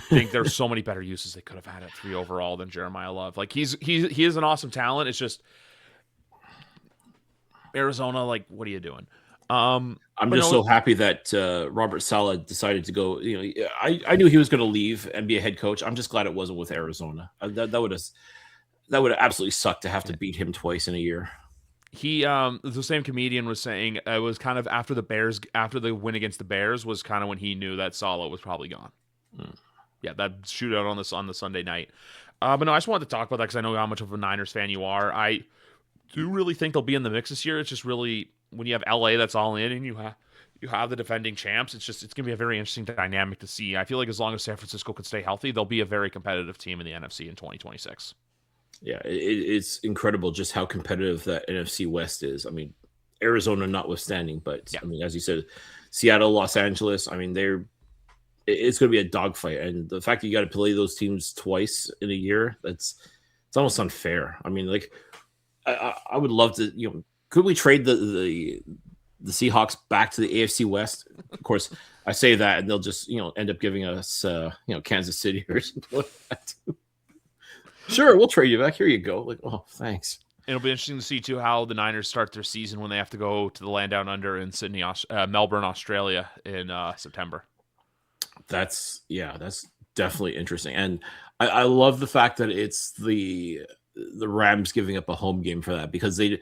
think there's so many better uses they could have had at 3 overall than Jeremiah Love. Like he is an awesome talent. It's just Arizona. Like, what are you doing? I'm just so happy that Robert Saleh decided to go. I knew he was going to leave and be a head coach. I'm just glad it wasn't with Arizona. That would have absolutely sucked to have to beat him twice in a year. He, the same comedian was saying it was kind of after the win against the Bears was kind of when he knew that Saleh was probably gone. Yeah, that shootout on the Sunday night. But no, I just wanted to talk about that because I know how much of a Niners fan you are. I do really think they'll be in the mix this year. It's just really when you have LA that's all in and you have the defending champs, it's going to be a very interesting dynamic to see. I feel like as long as San Francisco can stay healthy, they'll be a very competitive team in the NFC in 2026. Yeah, it's incredible just how competitive that NFC West is. I mean, Arizona notwithstanding, but yeah. I mean, as you said, Seattle, Los Angeles, I mean, it's going to be a dogfight. And the fact that you got to play those teams twice in a year, it's almost unfair. I mean, like, I would love to, could we trade the Seahawks back to the AFC West? Of course, I say that and they'll just, end up giving us, Kansas City or something like that. Sure, we'll trade you back. Here you go. Like, oh, thanks. It'll be interesting to see, too, how the Niners start their season when they have to go to the land down under in Melbourne, Australia in September. That's definitely interesting. And I love the fact that it's the Rams giving up a home game for that because they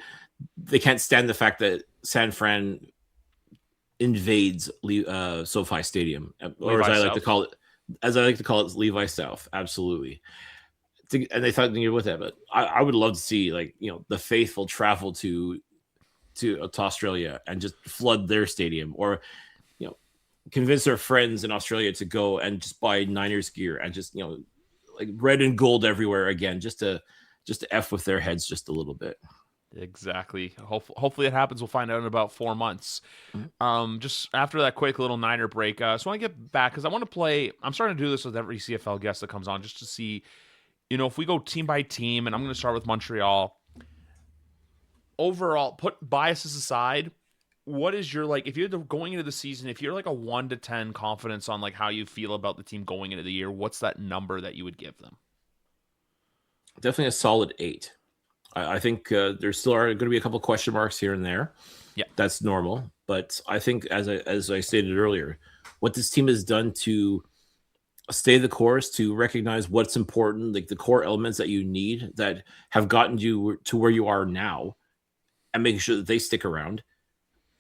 can't stand the fact that San Fran invades SoFi Stadium, or as I like to call it, Levi South. Absolutely. And they thought with that, but I would love to see the faithful travel to Australia and just flood their stadium, or convince their friends in Australia to go and just buy Niners gear and just like red and gold everywhere again, just to F with their heads just a little bit. Exactly. Hopefully it happens. We'll find out in about 4 months. Just after that quick little Niner break, so I want to get back because I want to play. I'm starting to do this with every CFL guest that comes on just to see. If we go team by team, and I'm going to start with Montreal, overall, put biases aside, what is your, if you're going into the season, if you're like a 1 to 10 confidence on how you feel about the team going into the year, what's that number that you would give them? Definitely a solid 8. I think there still are going to be a couple of question marks here and there. Yeah, that's normal. But I think, as I stated earlier, what this team has done to stay the course, to recognize what's important, like the core elements that you need that have gotten you to where you are now, and making sure that they stick around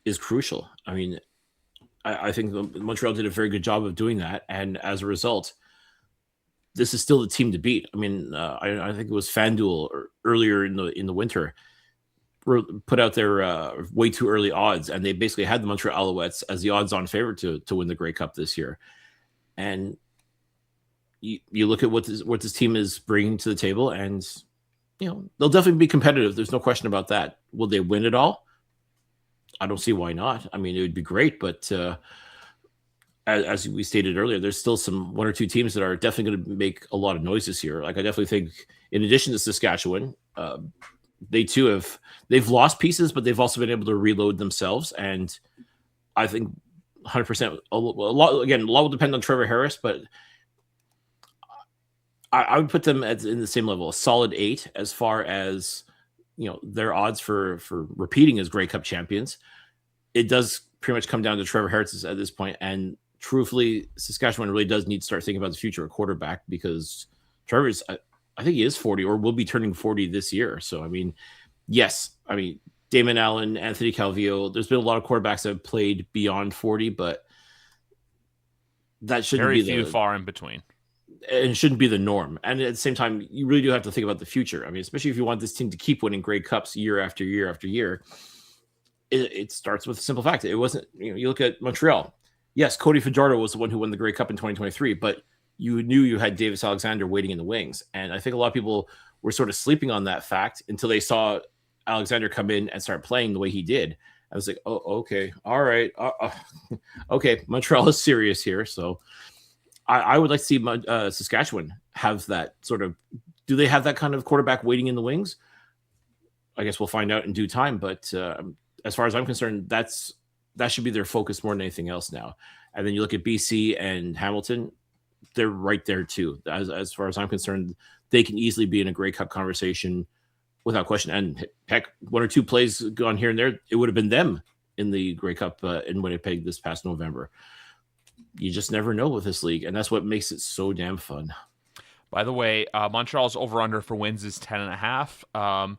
is crucial. I mean, I think Montreal did a very good job of doing that, and as a result, this is still the team to beat. I mean, I think it was FanDuel earlier in the winter put out their way too early odds, and they basically had the Montreal Alouettes as the odds-on favorite to win the Grey Cup this year. And you look at what this team is bringing to the table, and they'll definitely be competitive. There's no question about that. Will they win it all? I don't see why not. I mean, it would be great, but as we stated earlier, there's still one or two teams that are definitely going to make a lot of noise this year. Like I definitely think, in addition to Saskatchewan, they've lost pieces, but they've also been able to reload themselves. And I think 100%. A lot will depend on Trevor Harris, but I would put them in the same level, a solid 8 as far as their odds for repeating as Grey Cup champions. It does pretty much come down to Trevor Harris at this point, and truthfully, Saskatchewan really does need to start thinking about the future of quarterback, because Trevor's, I think he is 40 or will be turning 40 this year. So, I mean, yes, I mean, Damon Allen, Anthony Calvillo, there's been a lot of quarterbacks that have played beyond 40, but that shouldn't be very few far in between. And it shouldn't be the norm. And at the same time, you really do have to think about the future. I mean, especially if you want this team to keep winning Grey Cups year after year after year, it starts with a simple fact. It wasn't, you look at Montreal. Yes, Cody Fajardo was the one who won the Grey Cup in 2023, but you knew you had Davis Alexander waiting in the wings. And I think a lot of people were sort of sleeping on that fact until they saw Alexander come in and start playing the way he did. I was like, oh, okay. All right. Okay. Montreal is serious here. So I would like to see Saskatchewan have that sort of, do they have that kind of quarterback waiting in the wings? I guess we'll find out in due time. But as far as I'm concerned, that should be their focus more than anything else now. And then you look at BC and Hamilton, they're right there too. As far as I'm concerned, they can easily be in a Grey Cup conversation without question. And heck, one or two plays gone here and there, it would have been them in the Grey Cup in Winnipeg this past November. You just never know with this league, and that's what makes it so damn fun. By the way, Montreal's over-under for wins is 10.5.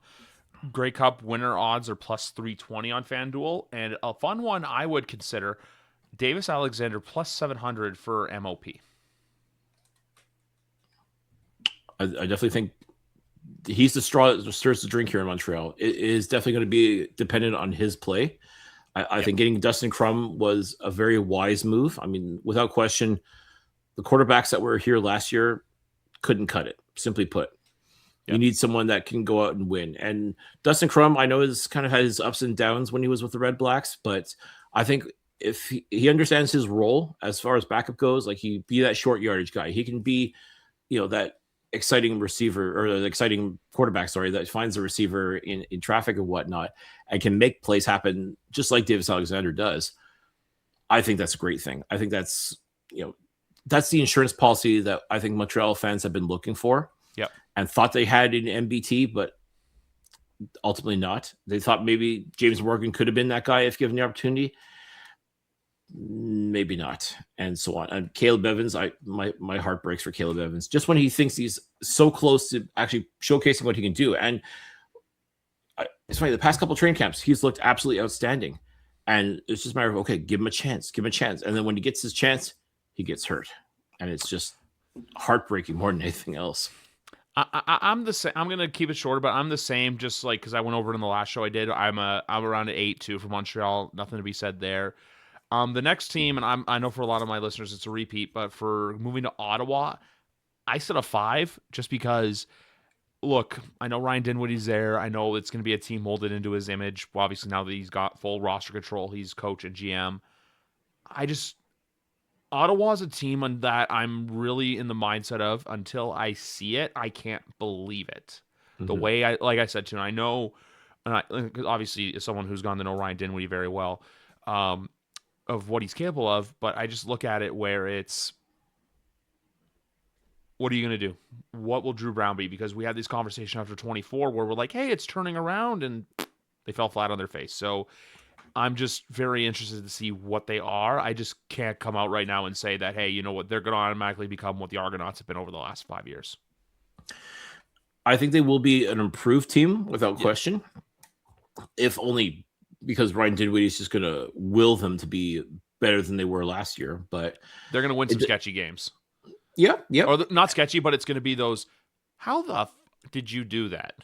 Grey Cup winner odds are plus 320 on FanDuel, and a fun one I would consider, Davis Alexander plus 700 for MOP. I definitely think he's the straw that stirs the drink here in Montreal. It is definitely going to be dependent on his play. I think getting Dustin Crum was a very wise move. I mean, without question, the quarterbacks that were here last year couldn't cut it, simply put. Yep. You need someone that can go out and win. And Dustin Crum, I know, has kind of had his ups and downs when he was with the Red Blacks, but I think if he understands his role as far as backup goes, like he be that short yardage guy. He can be, that exciting receiver or the exciting quarterback, that finds the receiver in traffic and whatnot and can make plays happen just like Davis Alexander does. I think that's a great thing. I think that's the insurance policy that I think Montreal fans have been looking for. Yep. And thought they had in MBT, but ultimately not. They thought maybe James Morgan could have been that guy if given the opportunity. Maybe not, and so on. And Caleb Evans, my heart breaks for Caleb Evans. Just when he thinks he's so close to actually showcasing what he can do, and it's funny. The past couple of training camps, he's looked absolutely outstanding, and it's just a matter of give him a chance, and then when he gets his chance, he gets hurt, and it's just heartbreaking more than anything else. I'm the same. I'm gonna keep it short, but I'm the same. Just like because I went over it in the last show I did. I'm around an 8-2 for Montreal. Nothing to be said there. The next team, and I know for a lot of my listeners it's a repeat, but for moving to Ottawa, I said a 5 just because, look, I know Ryan Dinwiddie's there. I know it's going to be a team molded into his image. Well, obviously, now that he's got full roster control, he's coach and GM. Ottawa's a team on that I'm really in the mindset of until I see it, I can't believe it. Mm-hmm. The way like I said, too, I know, obviously, as someone who's gone to know Ryan Dinwiddie very well, of what he's capable of, but I just look at it where it's, what are you going to do? What will Drew Brown be? Because we had this conversation after 24 where we're like, hey, it's turning around, and they fell flat on their face. So I'm just very interested to see what they are. I just can't come out right now and say that, hey, you know what, they're going to automatically become what the Argonauts have been over the last 5 years. I think they will be an improved team without question. if only because Ryan Dinwiddie is just going to will them to be better than they were last year. But They're going to win some sketchy games. Yeah, yeah. Or not sketchy, but it's going to be those, how the did you do that?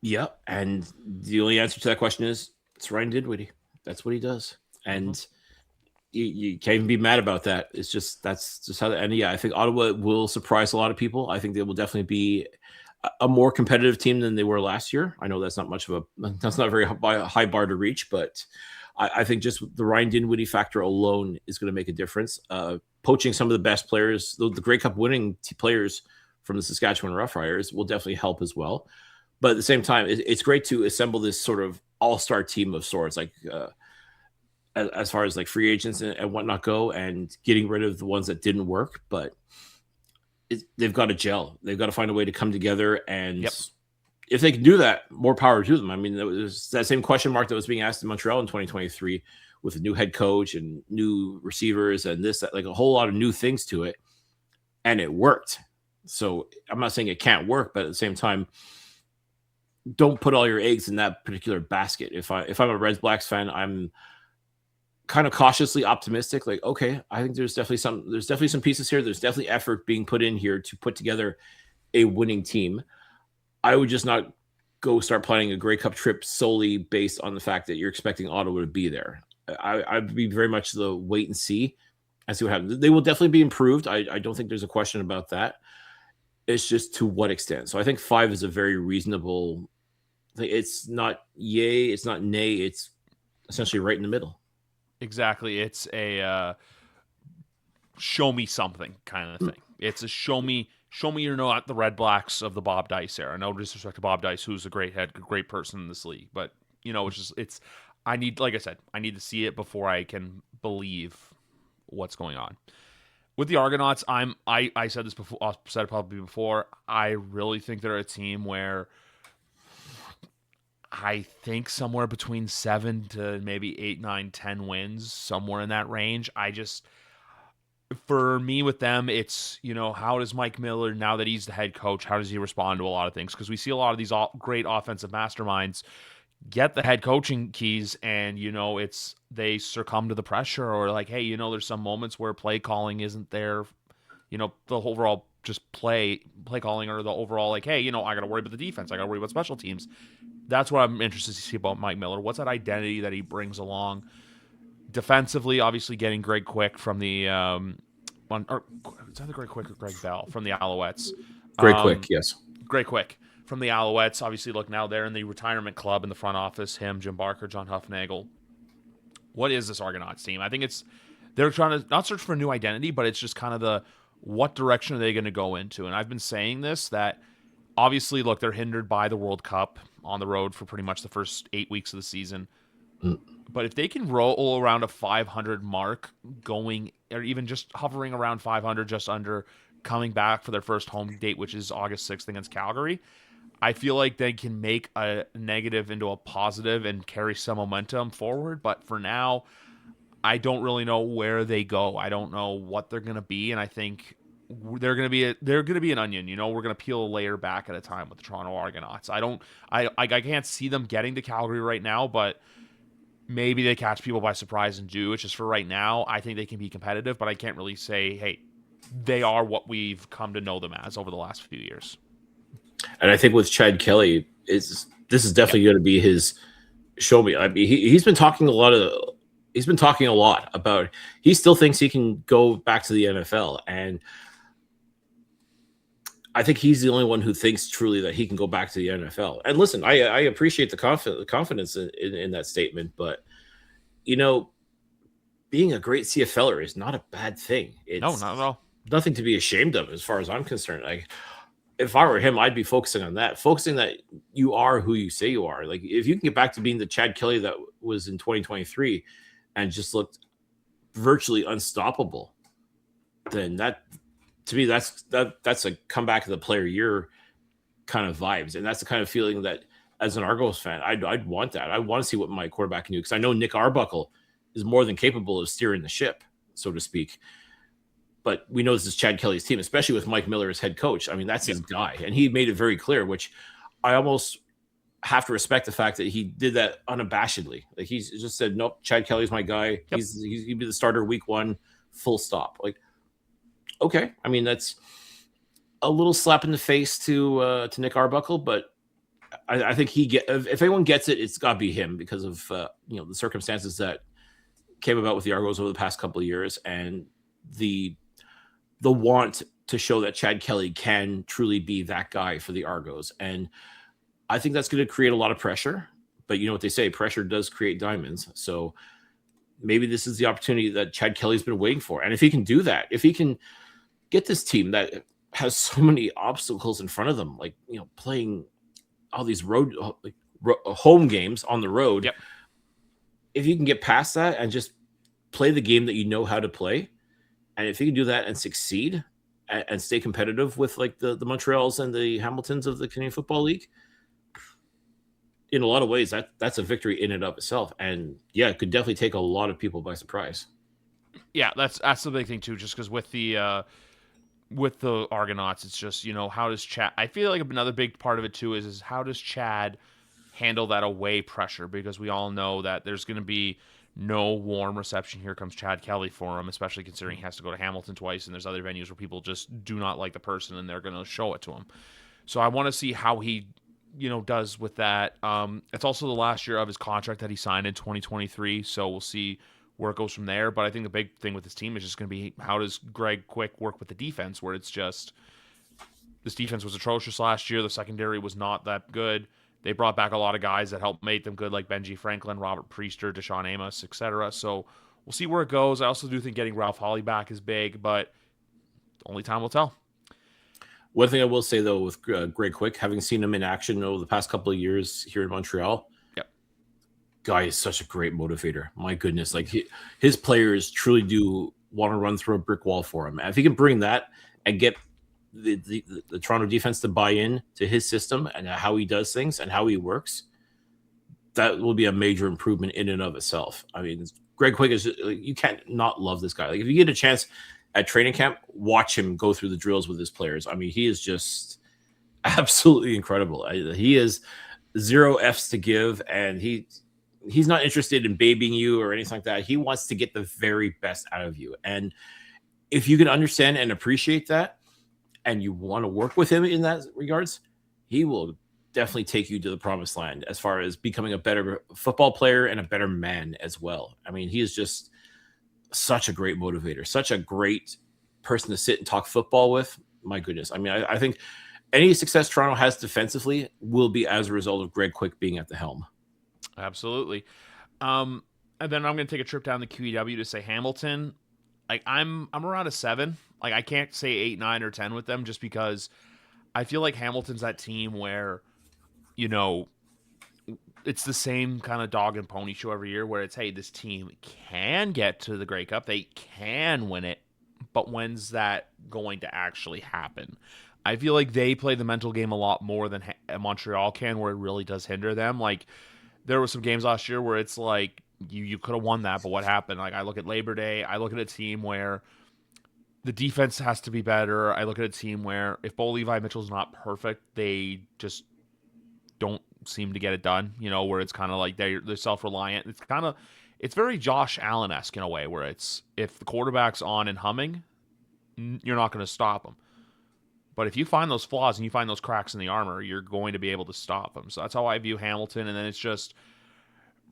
Yeah, and the only answer to that question is it's Ryan Dinwiddie. That's what he does. And you can't even be mad about that. It's just that's just how. And yeah, I think Ottawa will surprise a lot of people. I think they will definitely be a more competitive team than they were last year. I know that's not a very high bar to reach, but I think just the Ryan Dinwiddie factor alone is going to make a difference. Poaching some of the best players, the Grey Cup winning players from the Saskatchewan Roughriders will definitely help as well. But at the same time, it's great to assemble this sort of all-star team of sorts, like as far as like free agents and whatnot go, and getting rid of the ones that didn't work. But they've got to gel. They've got to find a way to come together. And if they can do that, more power to them. I mean, it was that same question mark that was being asked in Montreal in 2023 with a new head coach and new receivers and like a whole lot of new things to it. And it worked. So I'm not saying it can't work, but at the same time, don't put all your eggs in that particular basket. If I'm a Reds Blacks fan, I'm kind of cautiously optimistic. Like, okay, I think there's definitely some pieces here. There's definitely effort being put in here to put together a winning team. I would just not go start planning a Grey Cup trip solely based on the fact that you're expecting Ottawa to be there. I'd be very much the wait and see and see what happens. They will definitely be improved. I don't think there's a question about that. It's just to what extent. So I think 5 is a very reasonable thing. It's not yay, it's not nay, it's essentially right in the middle. Exactly. It's a show me something kind of thing. It's a show me you're not the Red Blacks of the Bob Dice era. No disrespect to Bob Dice, who's a great person in this league. But, I need to see it before I can believe what's going on. With the Argonauts, I said this before, I've said it probably before. I really think they're a team where I think somewhere between 7 to maybe 8, 9, 10 wins, somewhere in that range. For me with them, it's, how does Mike Miller, now that he's the head coach, how does he respond to a lot of things? Because we see a lot of these great offensive masterminds get the head coaching keys and, they succumb to the pressure, or like, hey, there's some moments where play calling isn't there, the overall just play calling, or the overall like, hey, I got to worry about the defense. I got to worry about special teams. That's what I'm interested to see about Mike Miller. What's that identity that he brings along? Defensively, obviously getting Greg Quick from the is that the Greg Quick or Greg Bell from the Alouettes? Quick, yes. Greg Quick from the Alouettes. Obviously, look, now they're in the retirement club in the front office. Him, Jim Barker, John Huffnagel. What is this Argonauts team? I think they're trying to not search for a new identity, but it's just kind of what direction are they going to go into? And I've been saying this, that obviously, look, they're hindered by the World Cup on the road for pretty much the first 8 weeks of the season. But if they can roll around a 500 mark going, or even just hovering around 500, just under, coming back for their first home date, which is August 6th against Calgary, I feel like they can make a negative into a positive and carry some momentum forward. But for now, I don't really know where they go. I don't know what they're going to be, and I think they're going to be an onion. We're going to peel a layer back at a time with the Toronto Argonauts. I can't see them getting to Calgary right now, but maybe they catch people by surprise and do. It's just for right now, I think they can be competitive, but I can't really say, hey, they are what we've come to know them as over the last few years. And I think with Chad Kelly, this is definitely going to be his show me. I mean, he's been talking a lot about he still thinks he can go back to the NFL, and I think he's the only one who thinks truly that he can go back to the NFL. And listen, I appreciate the confidence in that statement, but being a great CFLer is not a bad thing. It's no, not at all. Nothing to be ashamed of, as far as I'm concerned. Like, if I were him, I'd be focusing on that, focusing that you are who you say you are. Like, if you can get back to being the Chad Kelly that was in 2023 and just looked virtually unstoppable, then that, to me, that's a comeback of the player year kind of vibes. And that's the kind of feeling that, as an Argos fan, I'd want that. I want to see what my quarterback can do, because I know Nick Arbuckle is more than capable of steering the ship, so to speak. But we know this is Chad Kelly's team, especially with Mike Miller as head coach. I mean, that's his guy. And he made it very clear, which I almost have to respect the fact that he did that unabashedly. Like he's just said, nope, Chad Kelly's my guy. Yep. He'd be the starter week 1, full stop. Like, okay. I mean, that's a little slap in the face to Nick Arbuckle, but I think if anyone gets it, it's got to be him because of the circumstances that came about with the Argos over the past couple of years and the want to show that Chad Kelly can truly be that guy for the Argos. And I think that's going to create a lot of pressure, but you know what they say, pressure does create diamonds. So maybe this is the opportunity that Chad Kelly's been waiting for. And if he can do that, if he can get this team that has so many obstacles in front of them, like, playing all these home games on the road. Yep. If you can get past that and just play the game that you know how to play, and if you can do that and succeed and stay competitive with like the Montreals and the Hamiltons of the Canadian Football League, in a lot of ways, that's a victory in and of itself. And yeah, it could definitely take a lot of people by surprise. Yeah, that's the big thing too. Just because with the Argonauts, it's just how does Chad? I feel like another big part of it too is how does Chad handle that away pressure? Because we all know that there's going to be no warm reception. Here comes Chad Kelly for him, especially considering he has to go to Hamilton twice, and there's other venues where people just do not like the person and they're going to show it to him. So I want to see how he does with that. It's also the last year of his contract that he signed in 2023, so we'll see where it goes from there. But I think the big thing with this team is just going to be how does Greg Quick work with the defense, where it's just this defense was atrocious last year. The secondary was not that good. They brought back a lot of guys that helped make them good, like Benji Franklin, Robert Priester, Deshaun Amos, etc. So we'll see where it goes. I also do think getting Ralph Hawley back is big, but only time will tell. One thing I will say, though, with Greg Quick, having seen him in action over the past couple of years here in Montreal, guy is such a great motivator. My goodness, like his players truly do want to run through a brick wall for him. And if he can bring that and get the Toronto defense to buy in to his system and how he does things and how he works, that will be a major improvement in and of itself. I mean, Greg Quick is, you can't not love this guy. Like if you get a chance at training camp, watch him go through the drills with his players. I mean, he is just absolutely incredible. He is 0 F's to give, and he's not interested in babying you or anything like that. He wants to get the very best out of you. And if you can understand and appreciate that, and you want to work with him in that regards, he will definitely take you to the promised land as far as becoming a better football player and a better man as well. I mean, he is just such a great motivator, such a great person to sit and talk football with. My goodness. I mean, I think any success Toronto has defensively will be as a result of Greg Quick being at the helm. Absolutely. And then I'm going to take a trip down the QEW to say Hamilton. Like I'm around a 7. Like I can't say 8, 9, or 10 with them just because I feel like Hamilton's that team where, it's the same kind of dog and pony show every year where it's, hey, this team can get to the Grey Cup. They can win it. But when's that going to actually happen? I feel like they play the mental game a lot more than Montreal can, where it really does hinder them. Like, there were some games last year where it's like you could have won that, but what happened? Like, I look at Labor Day, I look at a team where the defense has to be better. I look at a team where if Bo Levi Mitchell's not perfect, they just don't seem to get it done. Where it's kind of like they're self-reliant. It's very Josh Allen-esque in a way, where it's if the quarterback's on and humming, you're not going to stop him. But if you find those flaws and you find those cracks in the armor, you're going to be able to stop them. So that's how I view Hamilton. And then it's just,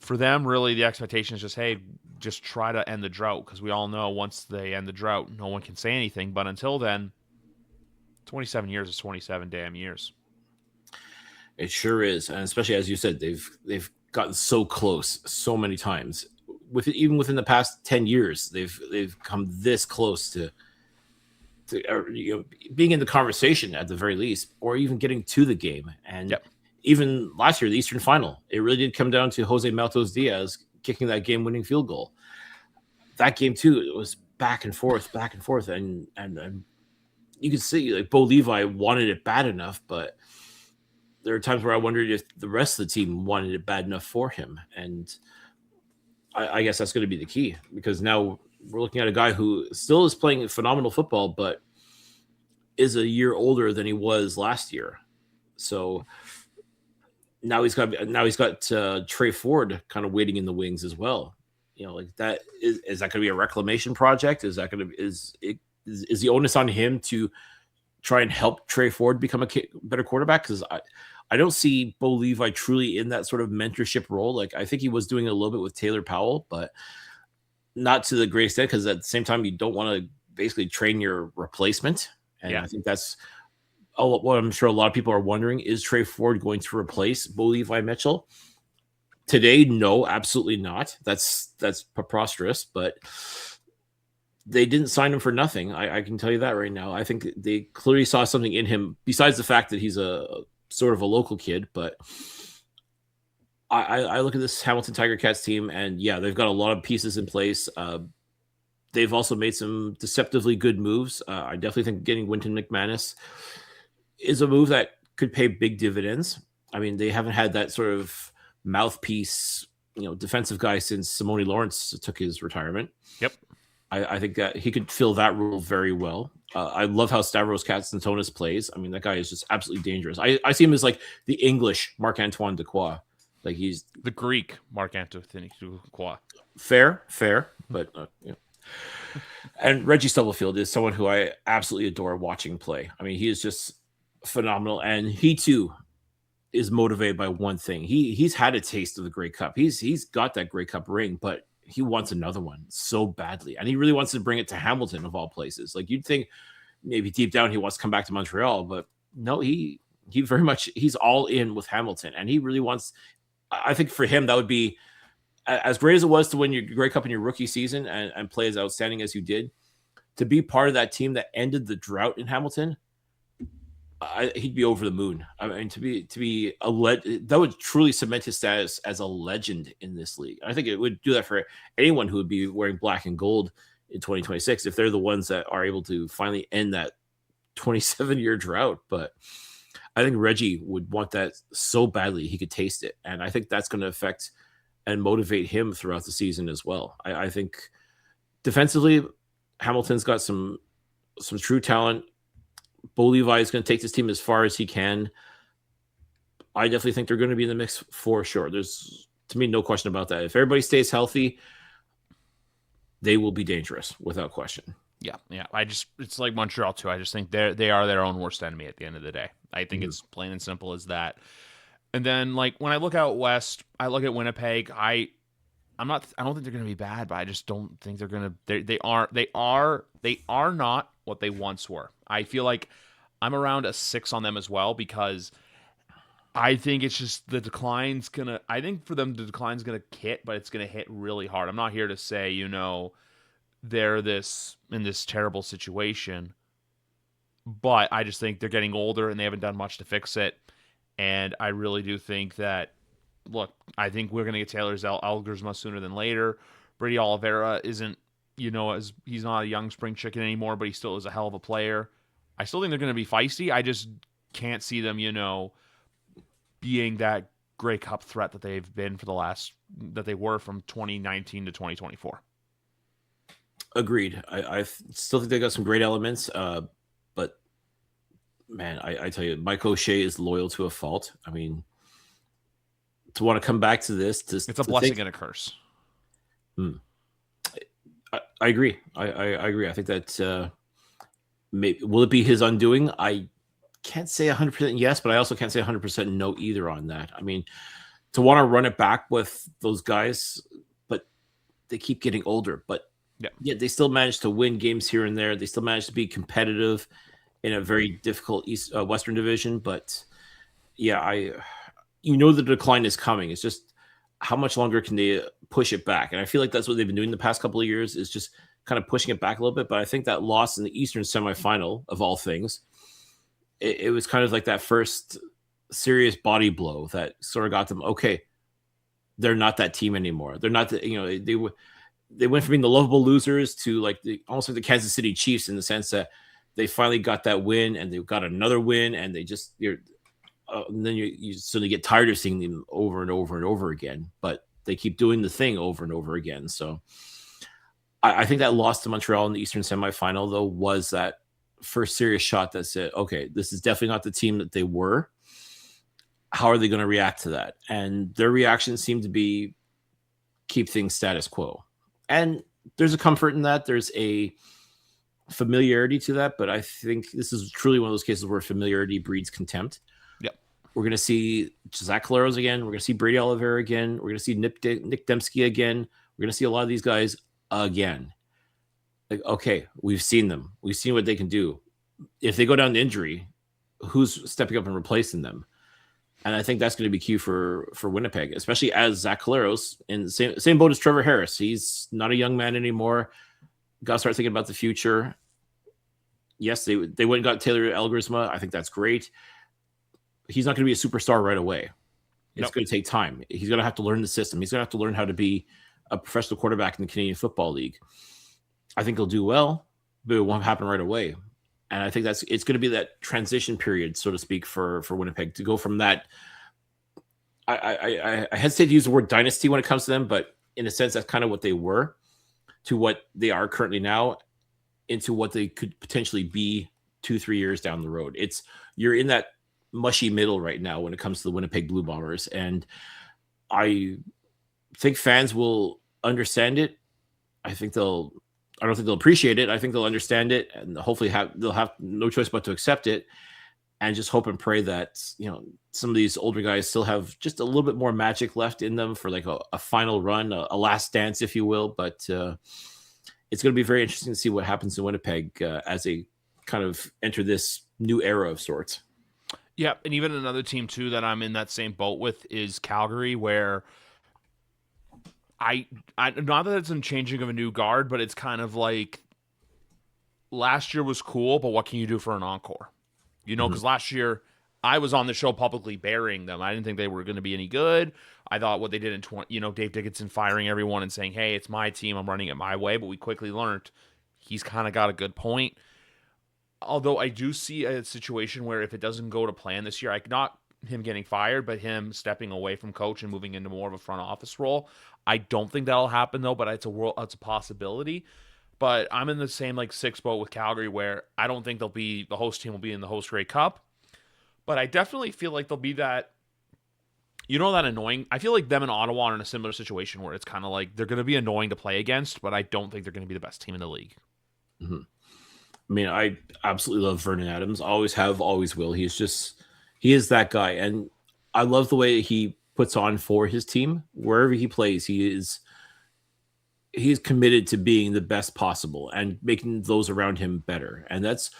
for them, really, the expectation is just, hey, just try to end the drought. Because we all know once they end the drought, no one can say anything. But until then, 27 years is 27 damn years. It sure is. And especially, as you said, they've gotten so close so many times. Even within the past 10 years, they've come this close to being in the conversation at the very least, or even getting to the game. And even last year, the Eastern Final, it really did come down to Jose Maltos Diaz kicking that game-winning field goal. That game too, it was back and forth, and you could see like Bo Levi wanted it bad enough, but there are times where I wondered if the rest of the team wanted it bad enough for him. And I guess that's going to be the key, because now we're looking at a guy who still is playing phenomenal football, but is a year older than he was last year. So now he's got Trey Ford kind of waiting in the wings as well. Like that is that going to be a reclamation project? Is that going to is the onus on him to try and help Trey Ford become a better quarterback? Because I don't see Bo Levi truly in that sort of mentorship role. Like I think he was doing it a little bit with Taylor Powell, but not to the great extent, because at the same time, you don't want to basically train your replacement. And I think that's what I'm sure a lot of people are wondering. Is Trey Ford going to replace Bo Levi Mitchell? Today, no, absolutely not. That's preposterous, but they didn't sign him for nothing. I can tell you that right now. I think they clearly saw something in him, besides the fact that he's a sort of a local kid. But I look at this Hamilton Tiger Cats team, and yeah, they've got a lot of pieces in place. They've also made some deceptively good moves. I definitely think getting Wynton McManus is a move that could pay big dividends. I mean, they haven't had that sort of mouthpiece, defensive guy since Simone Lawrence took his retirement. Yep. I think that he could fill that role very well. I love how Stavros Katsantonis plays. I mean, that guy is just absolutely dangerous. I see him as like the English Marc-Antoine Dequoy. Like he's the Greek Marc-Antoine Dequoy. Fair, but And Reggie Stubblefield is someone who I absolutely adore watching play. I mean, he is just phenomenal, and he too is motivated by one thing. He's had a taste of the Grey Cup. He's got that Grey Cup ring, but he wants another one so badly, and he really wants to bring it to Hamilton of all places. Like you'd think maybe deep down he wants to come back to Montreal, but no, he very much he's all in with Hamilton, and he really wants. I think for him that would be as great as it was to win your Grey Cup in your rookie season and play as outstanding as you did. To be part of that team that ended the drought in Hamilton, he'd be over the moon. I mean, to be that would truly cement his status as a legend in this league. I think it would do that for anyone who would be wearing black and gold in 2026 if they're the ones that are able to finally end that 27-year drought. But I think Reggie would want that so badly he could taste it, and I think that's going to affect and motivate him throughout the season as well. I think defensively, Hamilton's got some true talent. Bo Levi is going to take this team as far as he can. I definitely think they're going to be in the mix for sure. There's, to me, no question about that. If everybody stays healthy, they will be dangerous without question. Yeah. It's like Montreal too. I just think they are their own worst enemy at the end of the day. I think it's plain and simple as that. And then, like, when I look out west, I look at Winnipeg. I don't think they're going to be bad, but I just don't think they're going to. They are not what they once were. I feel like I'm around a 6 on them as well, because I think it's just the decline's gonna. I think for them the decline's gonna hit, but it's gonna hit really hard. I'm not here to say they're in this terrible situation, but I just think they're getting older and they haven't done much to fix it. And I really do think that, look, I think we're going to get Taylor Algersma sooner than later. Brady Oliveira isn't, as he's not a young spring chicken anymore, but he still is a hell of a player. I still think they're going to be feisty. I just can't see them, being that Grey Cup threat that they've been that they were from 2019 to 2024. Agreed. I still think they got some great elements, but man, I tell you, Mike O'Shea is loyal to a fault. I mean, to want to come back to this, it's a blessing and a curse. I agree. I agree. I think that will it be his undoing? I can't say 100% yes, but I also can't say 100% no either on that. I mean, to want to run it back with those guys, but they keep getting older. But yeah, they still manage to win games here and there. They still manage to be competitive in a very difficult Western division. But yeah, the decline is coming. It's just how much longer can they push it back? And I feel like that's what they've been doing the past couple of years, is just kind of pushing it back a little bit. But I think that loss in the Eastern semifinal, of all things, it was kind of like that first serious body blow that sort of got them, okay, they're not that team anymore. They're not they went from being the lovable losers to like almost like the Kansas City Chiefs, in the sense that they finally got that win and they've got another win, and they just and then you suddenly get tired of seeing them over and over and over again, but they keep doing the thing over and over again. So I think that loss to Montreal in the Eastern semifinal, though, was that first serious shot that said, okay, this is definitely not the team that they were. how are they going to react to that? And their reactions seem to be keep things status quo. And there's a comfort in that. There's a familiarity to that, but I think this is truly one of those cases where familiarity breeds contempt. Yep. We're going to see Zach Collaros again. We're going to see Brady Oliveira again. We're going to see Nick Dembski again. We're going to see a lot of these guys again. Like, okay, we've seen them. We've seen what they can do. If they go down to injury, who's stepping up and replacing them? And I think that's going to be key for Winnipeg, especially as Zach Collaros in the same boat as Trevor Harris. He's not a young man anymore. Got to start thinking about the future. Yes, they went and got Taylor Elgersma. I think that's great. He's not going to be a superstar right away. It's going to take time. He's going to have to learn the system. He's going to have to learn how to be a professional quarterback in the Canadian Football League. I think he'll do well, but it won't happen right away. And I think it's going to be that transition period, so to speak, for Winnipeg to go from that. I hesitate to use the word dynasty when it comes to them, but in a sense, that's kind of what they were, to what they are currently now, into what they could potentially be 2-3 years down the road. You're in that mushy middle right now when it comes to the Winnipeg Blue Bombers, and I think fans will understand it. I don't think they'll appreciate it. I think they'll understand it, and hopefully they'll have no choice but to accept it, and just hope and pray that some of these older guys still have just a little bit more magic left in them for like a final run, a last dance, if you will. But it's going to be very interesting to see what happens in Winnipeg as they kind of enter this new era of sorts. Yeah, and even another team too that I'm in that same boat with is Calgary, where I not that it's a changing of a new guard, but it's kind of like last year was cool, but what can you do for an encore? Because last year I was on the show publicly burying them. I didn't think they were going to be any good. I thought what they did in Dave Dickinson firing everyone and saying, "Hey, it's my team. I'm running it my way." But we quickly learned he's kind of got a good point. Although I do see a situation where if it doesn't go to plan this year, not him getting fired, but him stepping away from coach and moving into more of a front office role. I don't think that'll happen though, but it's a possibility. But I'm in the same sixth boat with Calgary, where I don't think the host team will be in the host Grey Cup, but I definitely feel like they'll be that. That annoying. I feel like them and Ottawa are in a similar situation where it's kind of like they're going to be annoying to play against, but I don't think they're going to be the best team in the league. Mm-hmm. I mean, I absolutely love Vernon Adams. Always have, always will. He is that guy. And I love the way he puts on for his team. Wherever he plays, he's committed to being the best possible and making those around him better. And that's,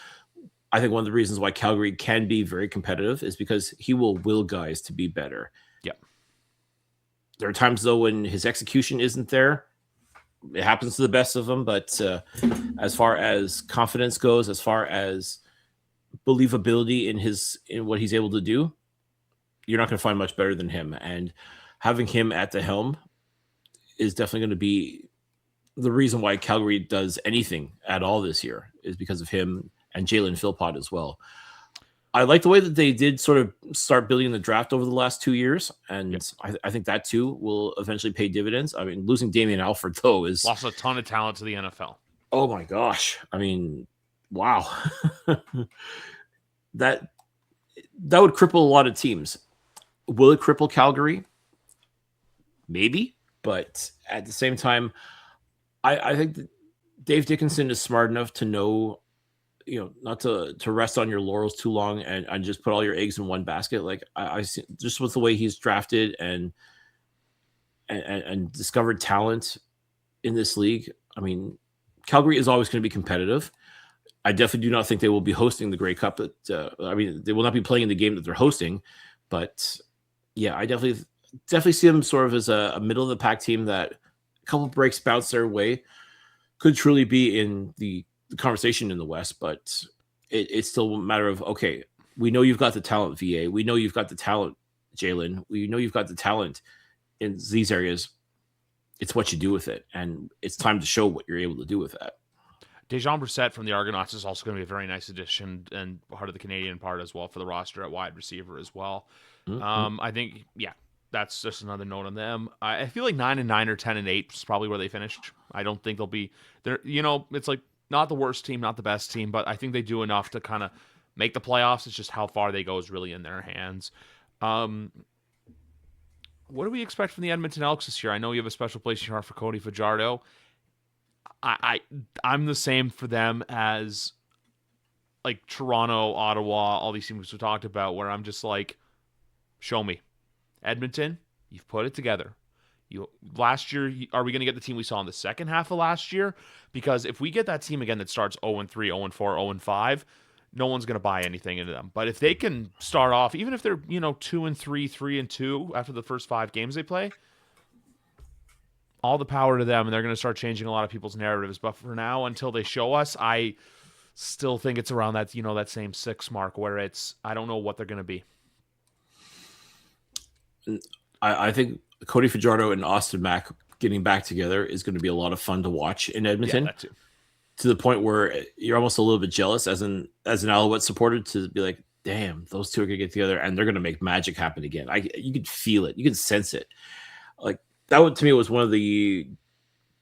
I think, one of the reasons why Calgary can be very competitive is because he will guys to be better. Yeah. There are times, though, when his execution isn't there. It happens to the best of them, but as far as confidence goes, as far as believability in what he's able to do, you're not going to find much better than him. And having him at the helm is definitely going to be the reason why Calgary does anything at all this year, is because of him and Jalen Philpott as well. I like the way that they did sort of start building the draft over the last 2 years. And yep. I think that too will eventually pay dividends. I mean, losing Damian Alford though is lost a ton of talent to the NFL. Oh my gosh. I mean, wow. that would cripple a lot of teams. Will it cripple Calgary? Maybe, but at the same time, I think that Dave Dickinson is smart enough to know, not to rest on your laurels too long and just put all your eggs in one basket. Like I see, just with the way he's drafted and discovered talent in this league. I mean, Calgary is always going to be competitive. I definitely do not think they will be hosting the Grey Cup. But, they will not be playing in the game that they're hosting. But yeah, I definitely see them sort of as a middle of the pack team that a couple of breaks bounce their way could truly be in the conversation in the West. But it's still a matter of, okay, we know you've got the talent, VA. We know you've got the talent, Jalen. We know you've got the talent in these areas. It's what you do with it, and it's time to show what you're able to do with that. Dejan Brissett from the Argonauts is also going to be a very nice addition and part of the Canadian part as well for the roster at wide receiver as well. Mm-hmm. I think, that's just another note on them. I feel like 9-9 or 10-8 is probably where they finished. I don't think they'll be there. It's like not the worst team, not the best team, but I think they do enough to kind of make the playoffs. It's just how far they go is really in their hands. Um, what do we expect from the Edmonton Elks this year? I know you have a special place in your heart for Cody Fajardo. I'm the same for them as like Toronto, Ottawa, all these teams we talked about, where I'm just like, show me. Edmonton, you've put it together. You last year, are we going to get the team we saw in the second half of last year? Because if we get that team again that starts 0-3, 0-4, 0-5, no one's going to buy anything into them. But if they can start off, even if they're 2-3, 3-2 after the first 5 games they play, all the power to them, and they're going to start changing a lot of people's narratives. But for now, until they show us, I still think it's around that that same 6 mark where it's I don't know what they're going to be. I think Cody Fajardo and Austin Mack getting back together is going to be a lot of fun to watch in Edmonton. Yeah, that too. To the point where you're almost a little bit jealous as an Alouette supporter to be like, damn, those two are going to get together and they're going to make magic happen again. You can feel it. You can sense it. Like that to me was one of the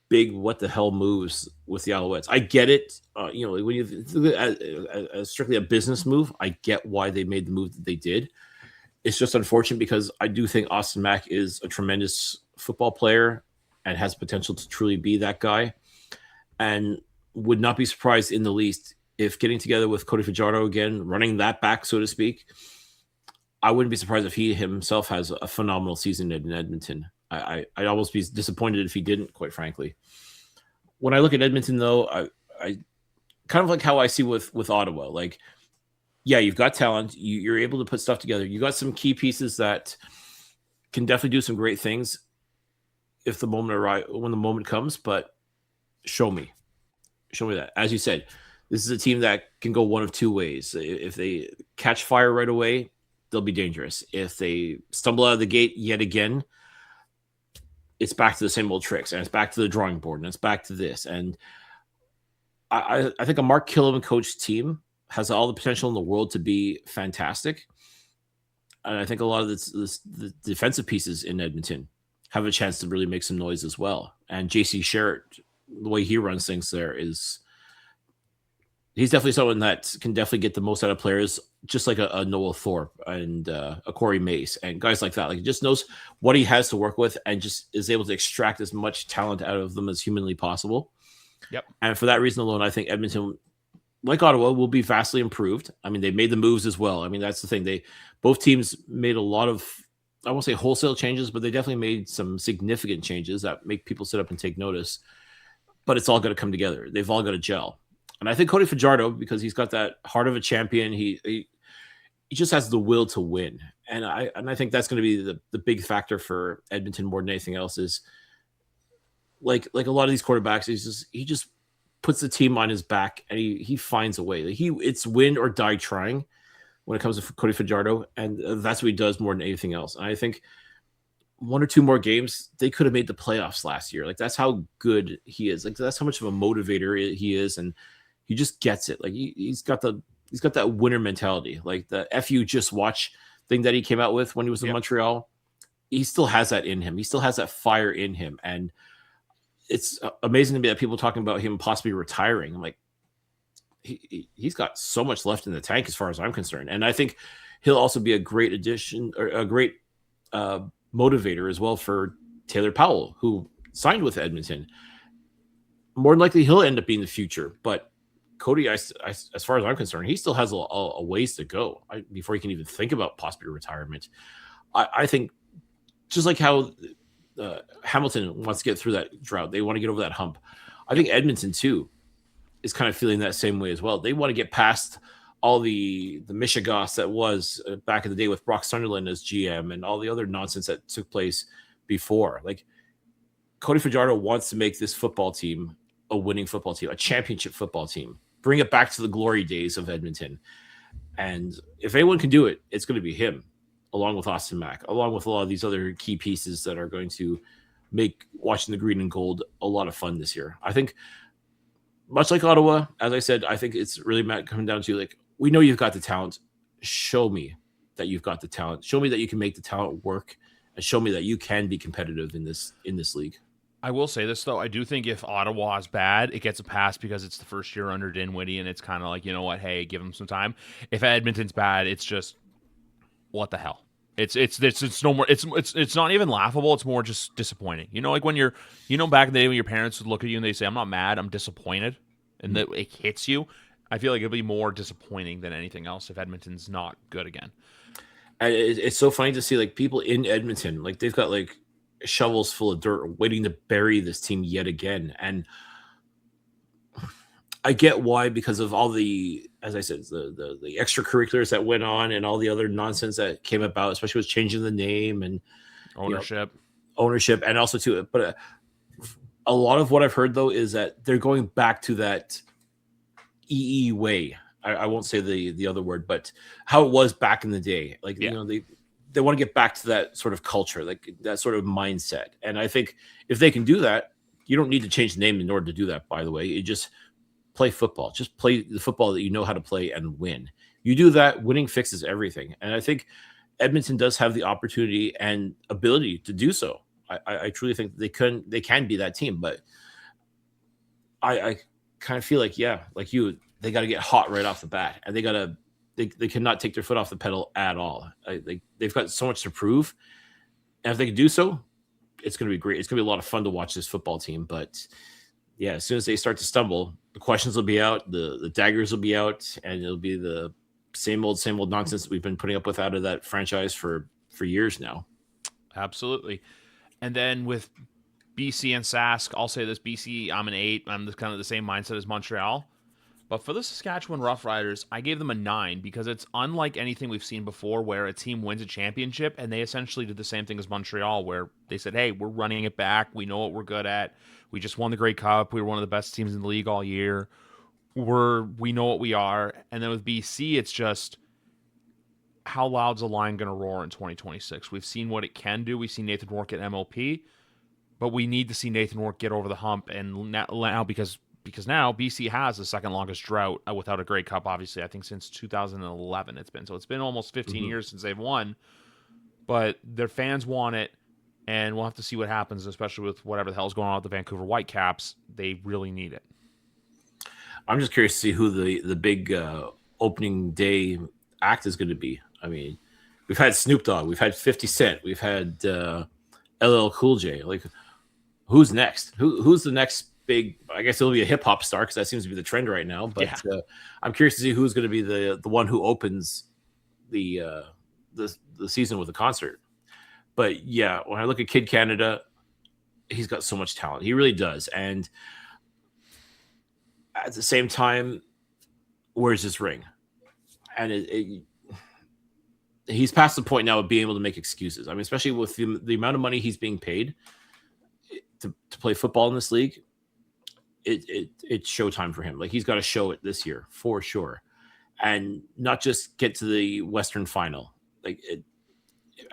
big what the hell moves with the Alouettes. I get it. When you as strictly a business move, I get why they made the move that they did. It's just unfortunate because I do think Austin Mack is a tremendous football player and has potential to truly be that guy. And would not be surprised in the least if getting together with Cody Fajardo again, running that back, so to speak. I wouldn't be surprised if he himself has a phenomenal season in Edmonton. I'd almost be disappointed if he didn't, quite frankly. When I look at Edmonton, though, I kind of like how I see with Ottawa. Like, yeah, you've got talent. You're able to put stuff together. You got some key pieces that can definitely do some great things if the moment when the moment comes. But show me that. As you said, this is a team that can go one of two ways. If they catch fire right away, they'll be dangerous. If they stumble out of the gate yet again, it's back to the same old tricks, and it's back to the drawing board, and it's back to this. And I think a Mark Killam coached team has all the potential in the world to be fantastic. And I think a lot of the defensive pieces in Edmonton have a chance to really make some noise as well. And JC Sherritt, the way he runs things there he's definitely someone that can definitely get the most out of players, just like a Noah Thorpe and a Corey Mace and guys like that. Like he just knows what he has to work with and just is able to extract as much talent out of them as humanly possible. Yep. And for that reason alone, I think Edmonton, like Ottawa, will be vastly improved. I mean, they made the moves as well. I mean, that's the thing. Both teams made a lot of, I won't say wholesale changes, but they definitely made some significant changes that make people sit up and take notice. But it's all got to come together. They've all got to gel. And I think Cody Fajardo, because he's got that heart of a champion, he just has the will to win. And I think that's going to be the big factor for Edmonton more than anything else is like a lot of these quarterbacks, he just puts the team on his back and he finds a way. Like it's win or die trying when it comes to Cody Fajardo, and that's what he does more than anything else. And I think one or two more games, they could have made the playoffs last year. Like that's how good he is. Like that's how much of a motivator he is, and he just gets it. Like he's got that winner mentality. Like the "F you just watch" thing that he came out with when he was in Montreal. He still has that in him. He still has that fire in him, and it's amazing to me that people talking about him possibly retiring. I'm like, he's got so much left in the tank as far as I'm concerned. And I think he'll also be a great addition or a great motivator as well for Taylor Powell, who signed with Edmonton. More than likely, he'll end up being the future. But Cody, as far as I'm concerned, he still has a ways to go before he can even think about possibly retirement. I think just like how Hamilton wants to get through that drought, they want to get over that hump. I think Edmonton too is kind of feeling that same way as well. They want to get past all the Michigas that was back in the day with Brock Sunderland as GM and all the other nonsense that took place before. Like Cody Fajardo wants to make this football team a winning football team, a championship football team, bring it back to the glory days of Edmonton. And if anyone can do it, it's going to be him, along with Austin Mack, along with a lot of these other key pieces that are going to make watching the green and gold a lot of fun this year. I think much like Ottawa, as I said, I think it's really coming down to like, we know you've got the talent. Show me that you've got the talent. Show me that you can make the talent work, and show me that you can be competitive in this league. I will say this, though. I do think if Ottawa is bad, it gets a pass because it's the first year under Dinwiddie, and it's kind of like, you know what, hey, give him some time. If Edmonton's bad, it's just, what the hell? It's no more. It's not even laughable. It's more just disappointing. You know, like when you're, back in the day when your parents would look at you and they say, "I'm not mad, I'm disappointed," and that it hits you. I feel like it'll be more disappointing than anything else if Edmonton's not good again. And it's so funny to see like people in Edmonton, like they've got like shovels full of dirt waiting to bury this team yet again. And I get why, because of all the, as I said, the extracurriculars that went on and all the other nonsense that came about, especially with changing the name and ownership, and also too. But a lot of what I've heard though is that they're going back to that EE way. I won't say the other word, but how it was back in the day. Like they want to get back to that sort of culture, like that sort of mindset. And I think if they can do that, you don't need to change the name in order to do that. By the way, you just play football. Just play the football that you know how to play and win. You do that, winning fixes everything. And I think Edmonton does have the opportunity and ability to do so. I truly think they can be that team. But I kind of feel like, they got to get hot right off the bat, and they cannot take their foot off the pedal at all. They've got so much to prove, and if they can do so, it's going to be great. It's going to be a lot of fun to watch this football team. But yeah, as soon as they start to stumble, the questions will be out, the daggers will be out, and it'll be the same old nonsense that we've been putting up with out of that franchise for years now. Absolutely. And then with BC and Sask, I'll say this: BC, I'm an 8. I'm kind of the same mindset as Montreal. But for the Saskatchewan Roughriders, I gave them a 9 because it's unlike anything we've seen before where a team wins a championship, and they essentially did the same thing as Montreal where they said, hey, we're running it back. We know what we're good at. We just won the Grey Cup. We were one of the best teams in the league all year. We know what we are. And then with BC, it's just how loud's the line going to roar in 2026? We've seen what it can do. We've seen Nathan Rourke at MLP, but we need to see Nathan Rourke get over the hump. And now because now BC has the second longest drought without a Grey Cup, obviously, I think since 2011 it's been. So it's been almost 15 years since they've won, but their fans want it, and we'll have to see what happens, especially with whatever the hell's going on with the Vancouver Whitecaps. They really need it. I'm just curious to see who the big opening day act is going to be. I mean, we've had Snoop Dogg, we've had 50 Cent, we've had LL Cool J. Like, who's next? Who's the next big? I guess it'll be a hip hop star because that seems to be the trend right now. But I'm curious to see who's going to be the one who opens the season with a concert. But yeah, when I look at Kid Canada, he's got so much talent. He really does. And at the same time, where's his ring? And he's past the point now of being able to make excuses. I mean, especially with the amount of money he's being paid to play football in this league. It's showtime for him. Like, he's got to show it this year for sure, and not just get to the Western Final. Like,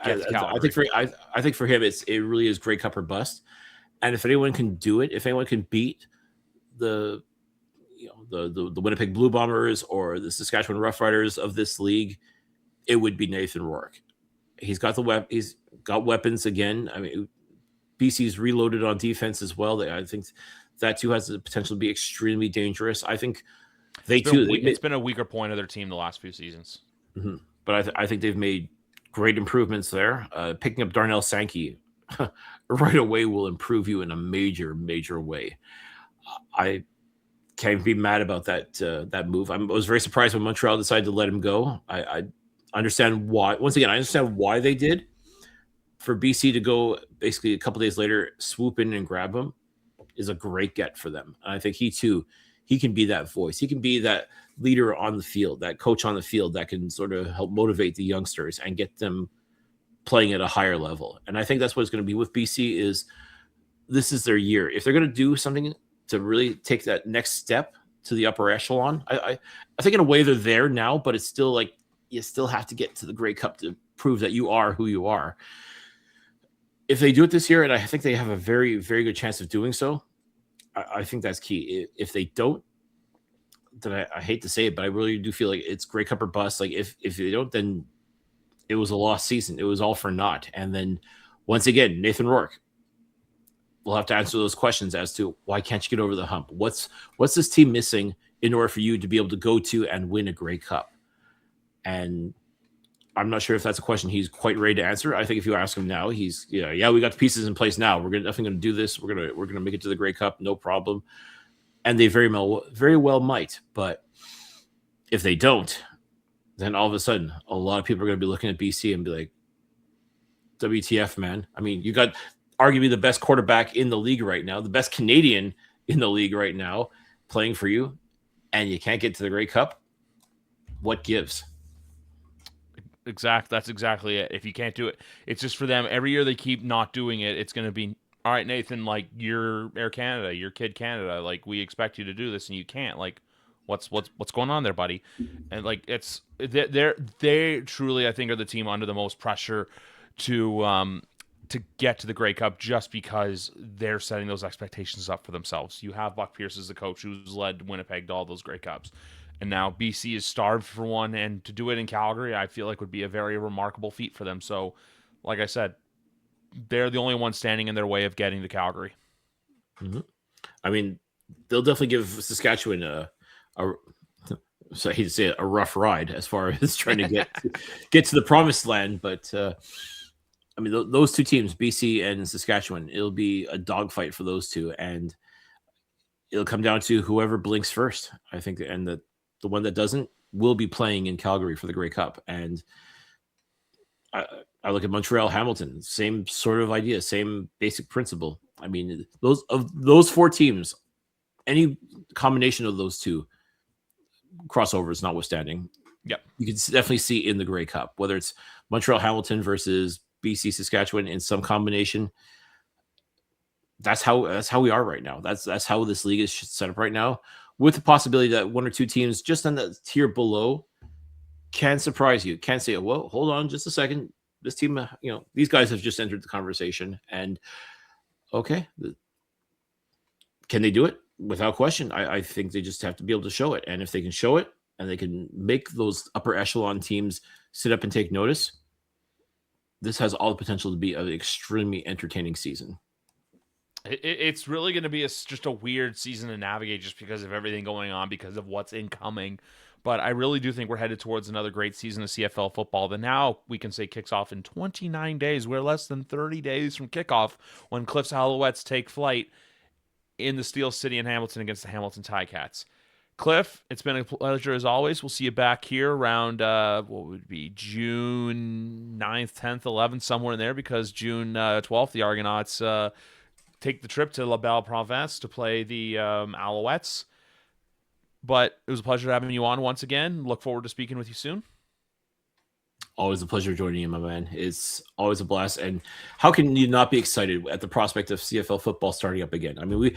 I think for him, it really is Grey Cup or bust. And if anyone can do it, if anyone can beat the Winnipeg Blue Bombers or the Saskatchewan Roughriders of this league, it would be Nathan Rourke. He's got he's got weapons again. I mean, BC's reloaded on defense as well. I think that too has the potential to be extremely dangerous. I think it's been a weaker point of their team the last few seasons. Mm-hmm. But I think they've made great improvements there. Picking up Darnell Sankey right away will improve you in a major, major way. I can't be mad about that move. I was very surprised when Montreal decided to let him go. I understand why. Once again, I understand why they did. For BC to go basically a couple days later, swoop in and grab him is a great get for them. And I think he can be that voice. He can be that leader on the field, that coach on the field that can sort of help motivate the youngsters and get them playing at a higher level. And I think that's what it's going to be with BC. Is this is their year. If they're going to do something to really take that next step to the upper echelon, I think in a way they're there now, but it's still like you still have to get to the Grey Cup to prove that you are who you are. If they do it this year, and I think they have a very, very good chance of doing so, I think that's key. If they don't, then I hate to say it, but I really do feel like it's Grey Cup or bust. Like if they don't, then it was a lost season. It was all for naught. And then once again, Nathan Rourke will have to answer those questions as to why can't you get over the hump? What's this team missing in order for you to be able to go to and win a Grey Cup? And I'm not sure if that's a question he's quite ready to answer. I think if you ask him now, he's yeah, we got the pieces in place now. We're definitely gonna do this. We're gonna make it to the Grey Cup, no problem. And they very well might. But if they don't, then all of a sudden, a lot of people are gonna be looking at BC and be like, WTF, man. I mean, you got arguably the best quarterback in the league right now, the best Canadian in the league right now, playing for you, and you can't get to the Grey Cup. What gives? That's exactly it. If you can't do it, it's just for them. Every year they keep not doing it. It's going to be all right, Nathan. Like you're Air Canada, you're Kid Canada. Like we expect you to do this, and you can't. Like what's going on there, buddy? And like they truly, I think, are the team under the most pressure to get to the Grey Cup just because they're setting those expectations up for themselves. You have Buck Pierce as the coach who's led Winnipeg to all those Grey Cups. And now BC is starved for one, and to do it in Calgary, I feel like would be a very remarkable feat for them. So, like I said, they're the only ones standing in their way of getting to Calgary. Mm-hmm. I mean, they'll definitely give Saskatchewan so I hate to say it, a rough ride as far as trying to get to the promised land. But I mean, those two teams, BC and Saskatchewan, it'll be a dogfight for those two, and it'll come down to whoever blinks first. I think, and the one that doesn't will be playing in Calgary for the Grey Cup. And I look at Montreal, Hamilton, same sort of idea, same basic principle. I mean, those four teams, any combination of those two crossovers notwithstanding, yep, you can definitely see in the Grey Cup, whether it's Montreal, Hamilton versus BC, Saskatchewan in some combination. That's how we are right now. That's how this league is set up right now, with the possibility that one or two teams just on the tier below can surprise you. Can say, well, hold on just a second. This team, these guys have just entered the conversation, and okay, can they do it? Without question. I think they just have to be able to show it. And if they can show it and they can make those upper echelon teams sit up and take notice, this has all the potential to be an extremely entertaining season. It's really going to be just a weird season to navigate just because of everything going on, because of what's incoming. But I really do think we're headed towards another great season of CFL football that now we can say kicks off in 29 days. We're less than 30 days from kickoff when Cliff's Alouettes take flight in the Steel City in Hamilton against the Hamilton Ticats. Cliff, it's been a pleasure as always. We'll see you back here around, what would it be, June 9th, 10th, 11th, somewhere in there, because June 12th, the Argonauts take the trip to Belle Province to play the Alouettes. But it was a pleasure having you on once again. Look forward to speaking with you soon. Always a pleasure joining you, my man. It's always a blast. And how can you not be excited at the prospect of CFL football starting up again? I mean,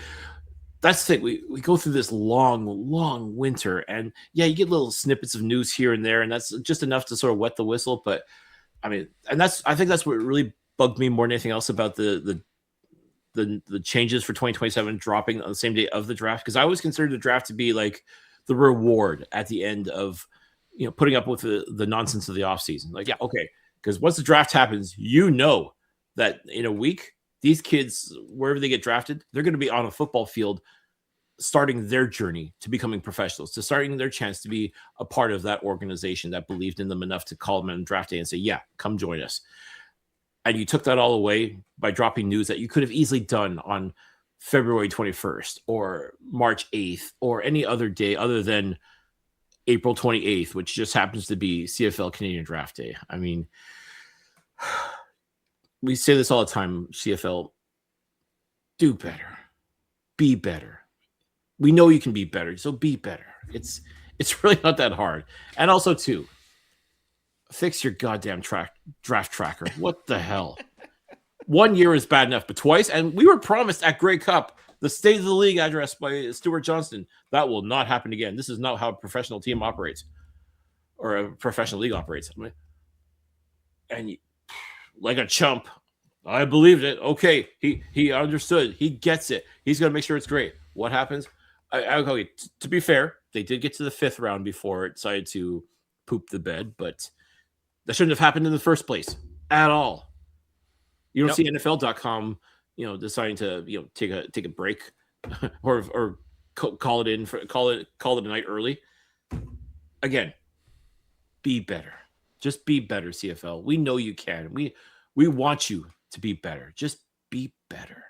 that's the thing. We go through this long winter, and yeah, you get little snippets of news here and there, and that's just enough to sort of wet the whistle. But I mean, and I think that's what really bugged me more than anything else about the changes for 2027 dropping on the same day of the draft, because I always considered the draft to be like the reward at the end of putting up with the nonsense of the offseason. Like, yeah, okay, because once the draft happens, that in a week these kids, wherever they get drafted, they're going to be on a football field starting their journey to becoming professionals, to starting their chance to be a part of that organization that believed in them enough to call them on draft day and say, yeah, come join us. And you took that all away by dropping news that you could have easily done on February 21st or March 8th or any other day other than April 28th, which just happens to be CFL Canadian Draft Day. I mean, we say this all the time, CFL, do better. Be better. We know you can be better, so be better. It's really not that hard. And also, too, fix your goddamn draft tracker. What the hell? 1 year is bad enough, but twice? And we were promised at Grey Cup the State of the League address by Stuart Johnston. That will not happen again. This is not how a professional team operates or a professional league operates. I mean, and like a chump, I believed it. Okay, he understood. He gets it. He's going to make sure it's great. What happens? Okay, to be fair, they did get to the 5th round before it decided to poop the bed, but that shouldn't have happened in the first place at all. You don't see NFL.com, deciding to take a break or call it a night early. Again, be better. Just be better, CFL. We know you can. We want you to be better. Just be better.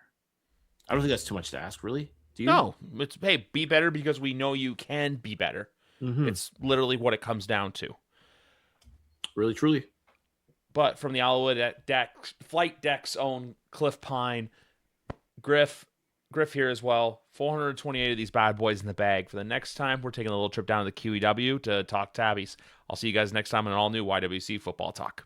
I don't think that's too much to ask, really. Do you? No, it's hey, be better because we know you can be better. Mm-hmm. It's literally what it comes down to. Really, truly. But from the Alouette Flight Deck's own Cliff Pine, Griff here as well. 428 of these bad boys in the bag. For the next time, we're taking a little trip down to the QEW to talk tabbies. I'll see you guys next time on an all-new YWC Football Talk.